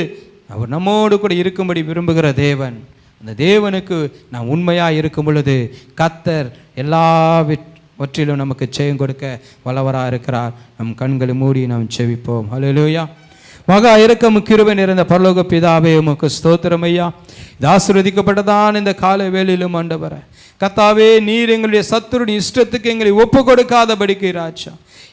அவர் நம்மோடு கூட இருக்கும்படி விரும்புகிற தேவன். அந்த தேவனுக்கு நாம் உண்மையாக இருக்கும் பொழுது கர்த்தர் எல்லாவற்றிலும் நமக்கு ஜெயம் கொடுக்க வல்லவராக இருக்கிறார். நம் கண்களை மூடி நாம் செவிப்போம். ஹல்லேலூயா. மகா இரக்கம் கிருபை நிறைந்த பரலோக பிதாவே, உமக்கு ஸ்தோத்திரம் ஐயா. இது ஆசீர்வதிக்கப்பட்டதான் இந்த கால வேளையிலும் ஆண்டவரே. கர்த்தாவே, நீர் எங்களுடைய சத்துருடைய இஷ்டத்துக்கு எங்களை ஒப்பு கொடுக்காதபடிக்கு ராஜா,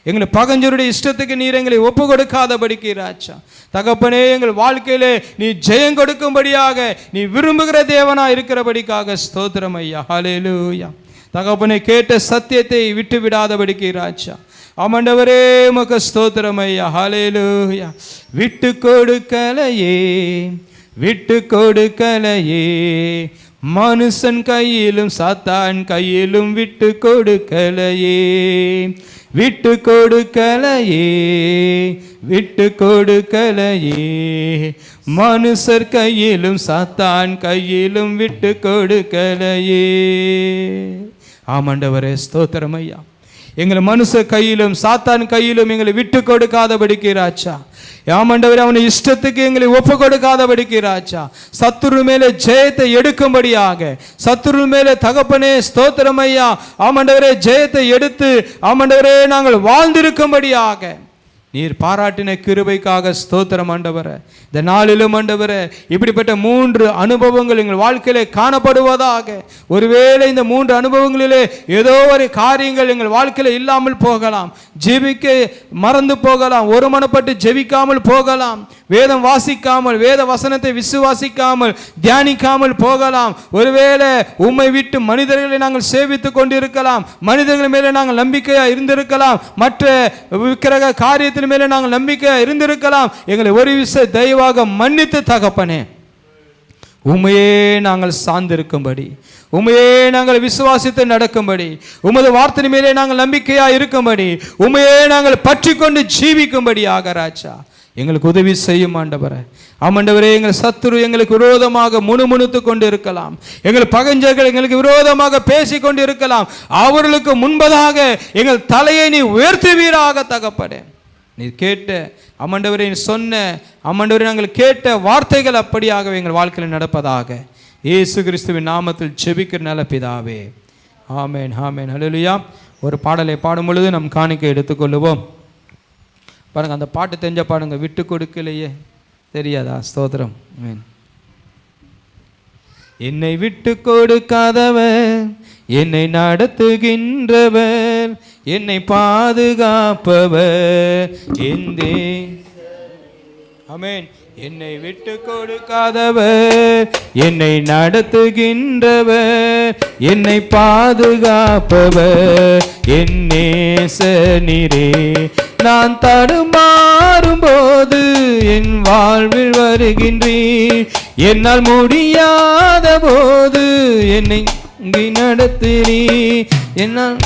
எங்களை பகஞ்சருடைய இஷ்டத்துக்கு நீர் எங்களை ஒப்பு கொடுக்காதபடிக்கு ராஜா தகப்பனே, எங்கள் வாழ்க்கையிலே நீ ஜெயம் கொடுக்கும்படியாக நீ விரும்புகிற தேவனா இருக்கிறபடிக்காக ஸ்தோத்திரம் ஐயா. ஹல்லேலூயா. தகப்பனே, கேட்ட சத்தியத்தை விட்டு விடாதபடிக்கு ராஜா ஆண்டவரே, உமக்கு ஸ்தோத்திரம் ஐயா. ஹல்லேலூயா. விட்டு கொடுக்கலையே, விட்டு கொடுக்கலையே, மனுஷன் கையிலும் சாத்தான் கையிலும் விட்டு கொடுக்கலையே, விட்டு கொடுக்கலையே, விட்டு கொடுக்கலையே, மனுஷர் கையிலும் சாத்தான் கையிலும் விட்டு கொடுக்கலையே. ஆமாண்டவரே, ஸ்தோத்திரம் ஐயா. எங்களை மனுஷ கையிலும் சாத்தான் கையிலும் எங்களை விட்டு கொடுக்காதபடிக்கு ராஜா, ஆமாண்டவரே, அவனை இஷ்டத்துக்கு எங்களை ஒப்பு கொடுக்காதபடிக்கு ராஜா, சத்துரு மேலே ஜெயத்தை எடுக்கும்படியாக, சத்துரு மேலே தகப்பனே ஸ்தோத்திரம் ஐயா, ஆமாண்டவரே, ஜெயத்தை எடுத்து ஆமாண்டவரே நாங்கள் வாழ்ந்திருக்கும்படியாக நீர் பாராட்டின கிருபைக்காக ஸ்தோத்திரம் ஆண்டவரே. இந்த நாளிலும் ஆண்டவரே, இப்படிப்பட்ட 3 அனுபவங்கள் எங்கள் வாழ்க்கையிலே காணப்படுவதாக. ஒருவேளை இந்த 3 அனுபவங்களிலே ஏதோ ஒரு காரியங்கள் எங்கள் வாழ்க்கையில் இல்லாமல் போகலாம். ஜெபிக்க மறந்து போகலாம், ஒருமனப்பட்டு ஜெபிக்காமல் போகலாம், வேதம் வாசிக்காமல், வேத வசனத்தை விசுவாசிக்காமல், தியானிக்காமல் போகலாம். ஒருவேளை உம்மை விட்டு மனிதர்களை நாங்கள் சேவித்து கொண்டிருக்கலாம், மனிதர்கள் மேலே நாங்கள் நம்பிக்கையாக இருந்திருக்கலாம், மற்ற விக்கிரக காரியத்தின் மேலே நாங்கள் நம்பிக்கையாக இருந்திருக்கலாம். எங்களை ஒரு விஷய தயவாக மன்னித்து தகப்பனே, உம்மையே நாங்கள் சார்ந்திருக்கும்படி, உம்மையே நாங்கள் விசுவாசித்து நடக்கும்படி, உமது வார்த்தை மேலே நாங்கள் நம்பிக்கையாக இருக்கும்படி, உம்மையே நாங்கள் பற்றி கொண்டு ஜீவிக்கும்படி ஆகராஜா எங்களுக்கு உதவி செய்யும் ஆண்டவரே. ஆமாண்டவரே, எங்கள் சத்துரு எங்களுக்கு விரோதமாக முணுமுணுத்து கொண்டு இருக்கலாம், எங்கள் பகைஞர்கள் எங்களுக்கு விரோதமாக பேசி கொண்டு இருக்கலாம். அவர்களுக்கு முன்பதாக எங்கள் தலையை நீ உயர்த்துவீராக தகப்பனே. நீ கேட்ட ஆமாண்டவரே, சொன்ன ஆமாண்டவரே, நாங்கள் கேட்ட வார்த்தைகள் அப்படியாகவே எங்கள் வாழ்க்கையில் நடப்பதாக இயேசு கிறிஸ்துவின் நாமத்தில் ஜெபிக்கிற நல்ல பிதாவே, ஆமேன் ஆமேன் ஹல்லேலூயா. ஒரு பாடலை பாடும் பொழுது நம் காணிக்கை எடுத்துக்கொள்ளுவோம். பாருங்க, அந்த பாட்டு தெரிஞ்ச பாடுங்க. விட்டு கொடுக்கலையே, தெரியாதா? ஸ்தோத்திரம். ஆமென். என்னை விட்டு கொடுக்காதவர், என்னை நடத்துகின்றவர், என்னை பாதுகாப்பவர் எந்தே. ஆமென். என்னை விட்டு கொடுக்காதவர், என்னை நடத்துகின்றவர், என்னை பாதுகாப்பவர் என் நேசனீரே. நான் தடுமாறும் போது என் வாழ்வில் வருகின்றீர், என்னால் முடியாத போது என்னை இங்கே நடத்துகிறீர், என்னால்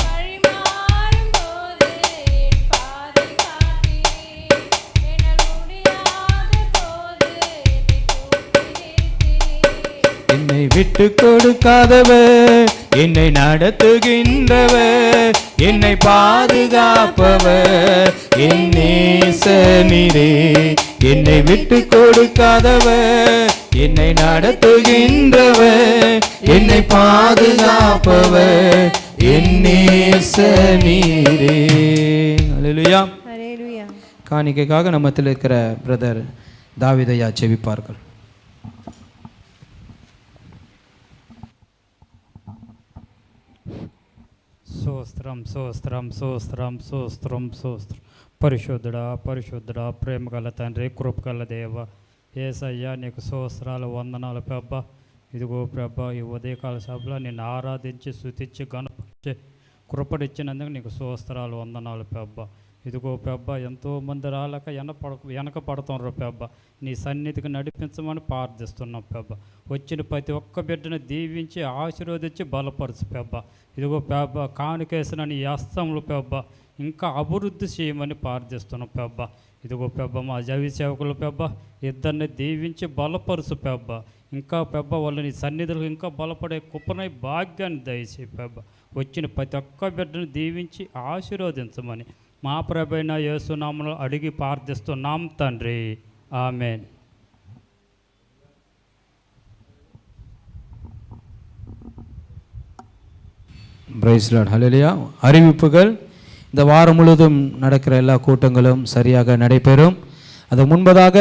என்னை விட்டு கொடுக்காதவர், என்னை நடத்துகின்றவர், என்னை பாதுகாப்பவர் என் நேசனீரே. என்னை விட்டு கொடுக்காதவர், என்னை நடத்துகின்றவர், என்னை பாதுகாப்பவர் என் நேசனீரே. ஹல்லேலூயா. காணிக்கைக்காக நம்மத்தில் இருக்கிற பிரதர் தாவீதையா ஜெபிப்பார்கள். సోస్త్రం సోస్త్రం సోస్త్రం సోస్త్రం సోస్త్రం. పరిశుద్ధుడా పరిశుద్ధుడా, ప్రేమగల తండ్రి, కృపగల దేవ యేసయ్యా, నీకు సోస్త్రాలు వందనాలు ప్రభ. ఇదిగో ప్రభ, ఈ ఉదయకాల సభలో నిన్ను ఆరాధించి స్తుతించి గణపరిచి కృపడిచ్చినందుకు నీకు సోస్త్రాలు వందనాలు ప్రభ. ఇదిగో ప్రభ, ఎంతోమంది రాలేక వెనక పడుతున్నారు ప్రభ. నీ సన్నిధికి నడిపించమని ప్రార్థిస్తున్నాం ప్రభ. వచ్చిన ప్రతి ఒక్క బిడ్డను దీవించి ఆశీర్వదించి బలపరచు ప్రభ. ఇదిగో ప్రభ, కానుకేసిన నీ హస్తములు ప్రభ ఇంకా అభివృద్ధి చేయమని ప్రార్థిస్తున్నాం ప్రభ. ఇదిగో ప్రభ, మా జవి సేవకులు ప్రభ ఇద్దరిని దీవించి బలపరుచు ప్రభ. ఇంకా ప్రభ, వాళ్ళు నీ సన్నిధులు ఇంకా బలపడే కృపనై భాగ్యాన్ని దయచేయి ప్రభ. వచ్చిన ప్రతి ఒక్క బిడ్డను దీవించి ఆశీర్వదించమని మా ప్రభైన యేసు నామములో అడిగి ప్రార్థిస్తున్నాం తండ్రి, ఆమేన్. Price Lord. ஹல்லேலூயா. அறிவிப்புகள். இந்த வாரம் முழுவதும் நடக்கிற எல்லா கூட்டங்களும் சரியாக நடைபெறும். அது முன்பதாக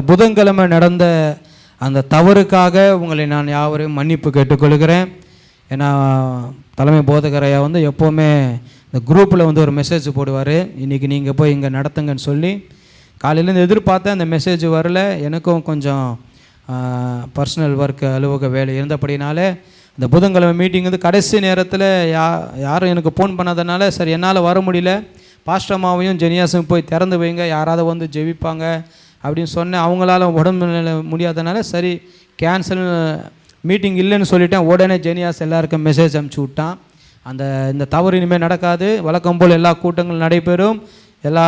புதன்கிழமை நடந்த அந்த தவறுக்காக உங்களை நான் யாவரையும் மன்னிப்பு கேட்டுக்கொள்கிறேன். ஏன்னா தலைமை போதகரையா எப்போவுமே இந்த குரூப்பில் ஒரு மெசேஜ் போடுவார், இன்றைக்கி நீங்கள் போய் இங்கே நடத்துங்கன்னு சொல்லி. காலையிலேருந்து எதிர்பார்த்தேன், அந்த மெசேஜ் வரல. எனக்கும் கொஞ்சம் பர்சனல் ஒர்க், அலுவலக வேலை இருந்தபடினால இந்த புதன்கிழமை மீட்டிங் கடைசி நேரத்தில் யாரும் எனக்கு ஃபோன் பண்ணாதனால சரி என்னால் வர முடியல. பாஸ்டம்மாவையும் ஜெனியாஸும் போய் திறந்து வைங்க, யாராவது ஜெபிப்பாங்க அப்படின்னு சொன்னேன். அவங்களால உடம்பு முடியாதனால சரி கேன்சல், மீட்டிங் இல்லைன்னு சொல்லிட்டேன். உடனே ஜெனியாஸ் எல்லாருக்கும் மெசேஜ் அனுப்பிச்சி விட்டான். இந்த தவறு இனிமேல் நடக்காது, வழக்கம் போல் எல்லா கூட்டங்களும் நடைபெறும், எல்லா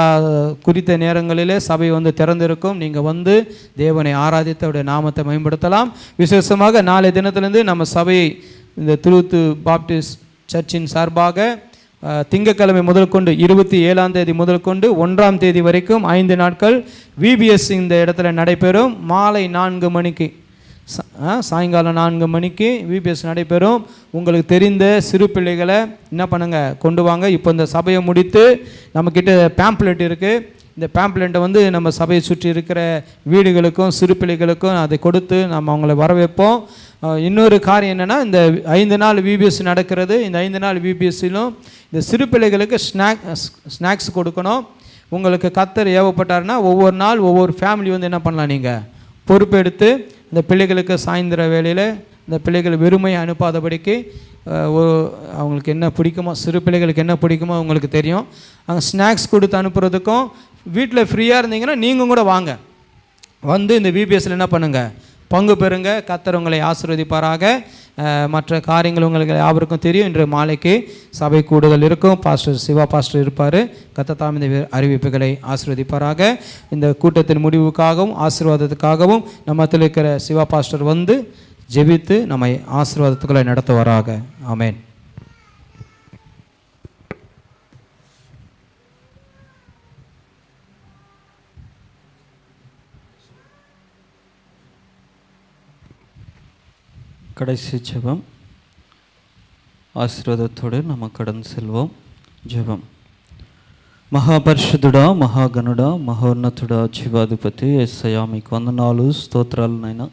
குறித்த நேரங்களிலே சபை திறந்திருக்கும். நீங்கள் தேவனை ஆராதித்து அவருடைய நாமத்தை மேம்படுத்தலாம். விசேஷமாக நாளை தினத்திலிருந்து நம்ம சபை இந்த ட்ரூத் பாப்டிஸ்ட் சர்ச்சின் சார்பாக திங்கட்கிழமை முதல் கொண்டு 27ஆம் தேதி முதல் கொண்டு 1ஆம் தேதி வரைக்கும் 5 நாட்கள் VBS இந்த இடத்துல நடைபெறும். மாலை 4 மணிக்கு, சாயங்காலம் 4 மணிக்கு VBS நடைபெறும். உங்களுக்கு தெரிந்த சிறு பிள்ளைகளை என்ன பண்ணுங்கள், கொண்டு வாங்க. இப்போ இந்த சபையை முடித்து நம்மக்கிட்ட பேம்ப்ளெட் இருக்குது, இந்த பேம்ப்ளெட்டை வந்து நம்ம சபையை சுற்றி இருக்கிற வீடுகளுக்கும் சிறு பிள்ளைகளுக்கும் அதை கொடுத்து நம்ம அவங்கள வரவேற்போம். இன்னொரு காரியம் என்னென்னா, இந்த 5 நாள் விபிஎஸ் நடக்கிறது. இந்த 5 நாள் விபிஎஸ்சிலும் இந்த சிறு பிள்ளைகளுக்கு ஸ்நாக்ஸ் கொடுக்கணும். உங்களுக்கு கர்த்தர் ஏவப்பட்டாருன்னா ஒவ்வொரு நாள் ஒவ்வொரு ஃபேமிலி வந்து என்ன பண்ணலாம், நீங்கள் பொறுப்பெடுத்து இந்த பிள்ளைகளுக்கு சாயந்தர வேளையில் இந்த பிள்ளைகள் வெறுமையை அனுப்பாதபடிக்கு அவங்களுக்கு என்ன பிடிக்குமோ, சிறு பிள்ளைகளுக்கு என்ன பிடிக்குமோ அவங்களுக்கு தெரியும், அங்கே ஸ்நாக்ஸ் கொடுத்து அனுப்புறதுக்கும், வீட்டில் ஃப்ரீயாக இருந்தீங்கன்னா நீங்கள் கூட வாங்க, வந்து இந்த விபிஎஸ்சில் என்ன பண்ணுங்கள், பங்கு பெறுங்க. கர்த்தர் உங்களை ஆசீர்வதிப்பாராக. மற்ற காரியங்கள் உங்களுக்கு யாவருக்கும் தெரியும். இன்று மாலைக்கு சபை கூடுதல் இருக்கும். பாஸ்டர் சிவா பாஸ்டர் இருப்பார். கர்த்தர் தாம் இந்த அறிவிப்புகளை ஆசீர்வதிப்பாராக. இந்த கூட்டத்தின் முடிவுக்காகவும் ஆசீர்வாதத்துக்காகவும் நம்மத்தில் இருக்கிற சிவா பாஸ்டர் வந்து ஜெபித்து நம்மை ஆசீர்வாதத்துக்களை நடத்துவாராக. ஆமென். கடைசி ஜெபம். ஆசீர்வாதத்தோடு நம்ம கடந்து செல்வோம். ஜெபம். మహాపరిశుద్ధుడా, మహాగణుడా, మహోన్నతుడా, జీవాధిపతి యేసయ్యా, మీకు వందనాలు, స్తోత్రాలు నాయనా.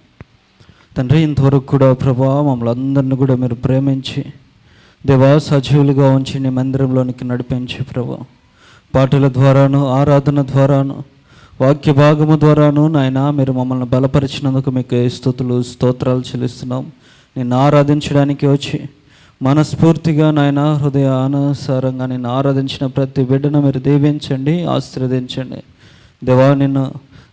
తండ్రి, ఇంతవరకు కూడా ప్రభా మమ్మల్ని అందరినీ కూడా మీరు ప్రేమించి దేవా సజీవులుగా ఉంచి నీ మందిరంలోనికి నడిపించి ప్రభా పాటల ద్వారాను, ఆరాధన ద్వారాను, వాక్య భాగము ద్వారాను నాయనా మీరు మమ్మల్ని బలపరిచినందుకు మీకు స్తుతులు స్తోత్రాలు చెల్లిస్తున్నాం. నిన్ను ఆరాధించడానికి వచ్చి మనస్ఫూర్తిగా నాయన హృదయానుసారంగా నిన్ను ఆరాధించిన ప్రతి బిడ్డను మీరు దీవించండి, ఆశీర్వదించండి.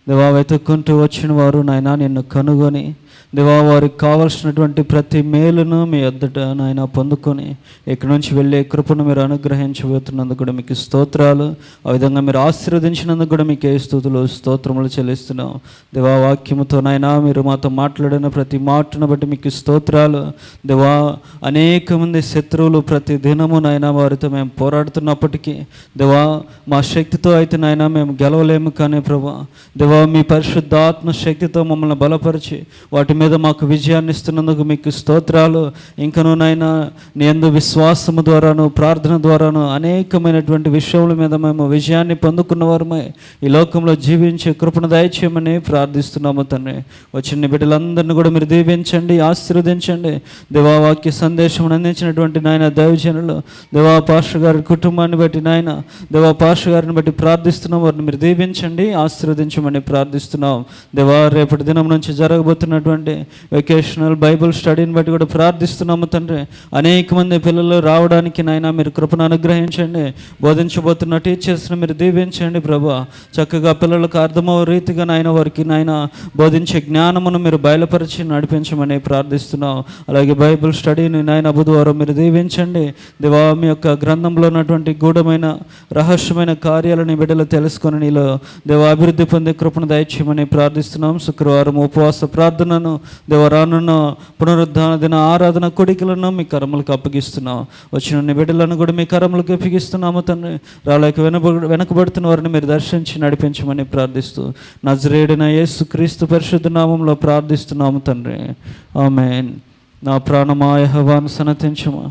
దేవా వెతుక్కుంటూ వచ్చిన వారు నాయన నిన్ను కనుగొని దేవా వారికి కావాల్సినటువంటి ప్రతి మేలును మీ వద్దట నాయన పొందుకొని ఇక్కడి నుంచి వెళ్ళే కృపను మీరు అనుగ్రహించబోతున్నందుకు కూడా మీకు స్తోత్రాలు. ఆ విధంగా మీరు ఆశీర్వదించినందుకు కూడా మీకు స్తుతులు స్తోత్రములు చెల్లిస్తున్నాం. దేవా వాక్యముతో నాయన మీరు మాతో మాట్లాడిన ప్రతి మాటను బట్టి మీకు స్తోత్రాలు. దేవా అనేక మంది శత్రువులు ప్రతి దినము నాయన వారితో మేము పోరాడుతున్నప్పటికీ దేవా మా శక్తితో అయితే నాయన మేము గెలవలేము, కానీ ప్రభా దేవా మీ పరిశుద్ధాత్మ శక్తితో మమ్మల్ని బలపరిచి వాటి మీద మాకు విజయాన్ని ఇస్తున్నందుకు మీకు స్తోత్రాలు. ఇంకనూ నాయనా నీ యందు విశ్వాసము ద్వారాను, ప్రార్థన ద్వారాను అనేకమైనటువంటి విషయముల మీద మేము విజయాన్ని పొందుకున్నవారమై ఈ లోకంలో జీవించే కృపను దయచేయమని ప్రార్థిస్తున్నాము తండ్రి. వచ్చిన బిడ్డలందరినీ కూడా మీరు దీవించండి, ఆశీర్వదించండి. దేవా వాక్య సందేశం అందించినటువంటి నాయన దైవజనులు, దేవా పాస్టర్ గారి కుటుంబాన్ని బట్టి నాయన, దేవా పాస్టర్ గారిని బట్టి ప్రార్థిస్తున్నాం. వారిని మీరు దీవించండి, ఆశీర్వదించమని ప్రార్థిస్తున్నాం. దేవా రేపటి దినం నుంచి జరగబోతున్నటువంటి వెకేషనల్ బైబుల్ స్టడీని బట్టి కూడా ప్రార్థిస్తున్నాము తండ్రి. అనేక మంది పిల్లలు రావడానికి నాయన మీరు కృపను అనుగ్రహించండి. బోధించబోతున్న టీచర్స్ని మీరు దీవించండి ప్రభా. చక్కగా పిల్లలకు అర్థమయ్యే రీతిగా నాయన వారికి నాయన బోధించే జ్ఞానమును మీరు బయలుపరిచి నడిపించమని ప్రార్థిస్తున్నాం. అలాగే బైబుల్ స్టడీని నాయన బుధవారం మీరు దీవించండి. దేవా మీ యొక్క గ్రంథంలో ఉన్నటువంటి గూఢమైన రహస్యమైన కార్యాలని బిడ్డలు తెలుసుకొని నీలో దేవా అభివృద్ధి పొందే కృపను దయచేయమని ప్రార్థిస్తున్నాం. శుక్రవారం ఉపవాస ప్రార్థనను దేవరానున్న పునరుద్ధాన దిన ఆరాధన కొడికలను మీ కరములకు అప్పగిస్తున్నాం. వచ్చిన బిడ్డలను కూడా మీ కరములకు అప్పగిస్తున్నాము తండ్రి. రాలేక వెనకబడుతున్న వారిని మీరు దర్శించి నడిపించమని ప్రార్థిస్తూ నజరేయుడైన యేసుక్రీస్తు పరిశుద్ధ నామంలో ప్రార్థిస్తున్నాము తండ్రి. ఆమేన్. నా ప్రాణమా యెహోవాను సన్నతించుము,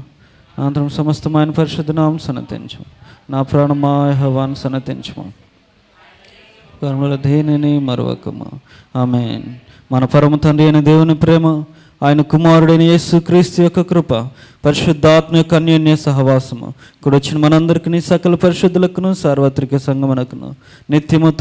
అనంతరం సమస్తమైన పరిశుద్ధ నామం సన్నతించుము. నా ప్రాణమా యెహోవాను సన్నతించుము, కర్మల దేనిని మరవకము. ఆమేన్. మన పరమ తండ్రి అయిన దేవుని ప్రేమ, ఆయన కుమారుడైన యేసుక్రీస్తు యొక్క కృప, పరిశుద్ధాత్మ యొక్క అన్యోన్య సహవాసము ఇక్కడ వచ్చిన మనందరికీ, సకల పరిశుద్ధులకును సార్వత్రిక సంగమునకును నిత్యముతో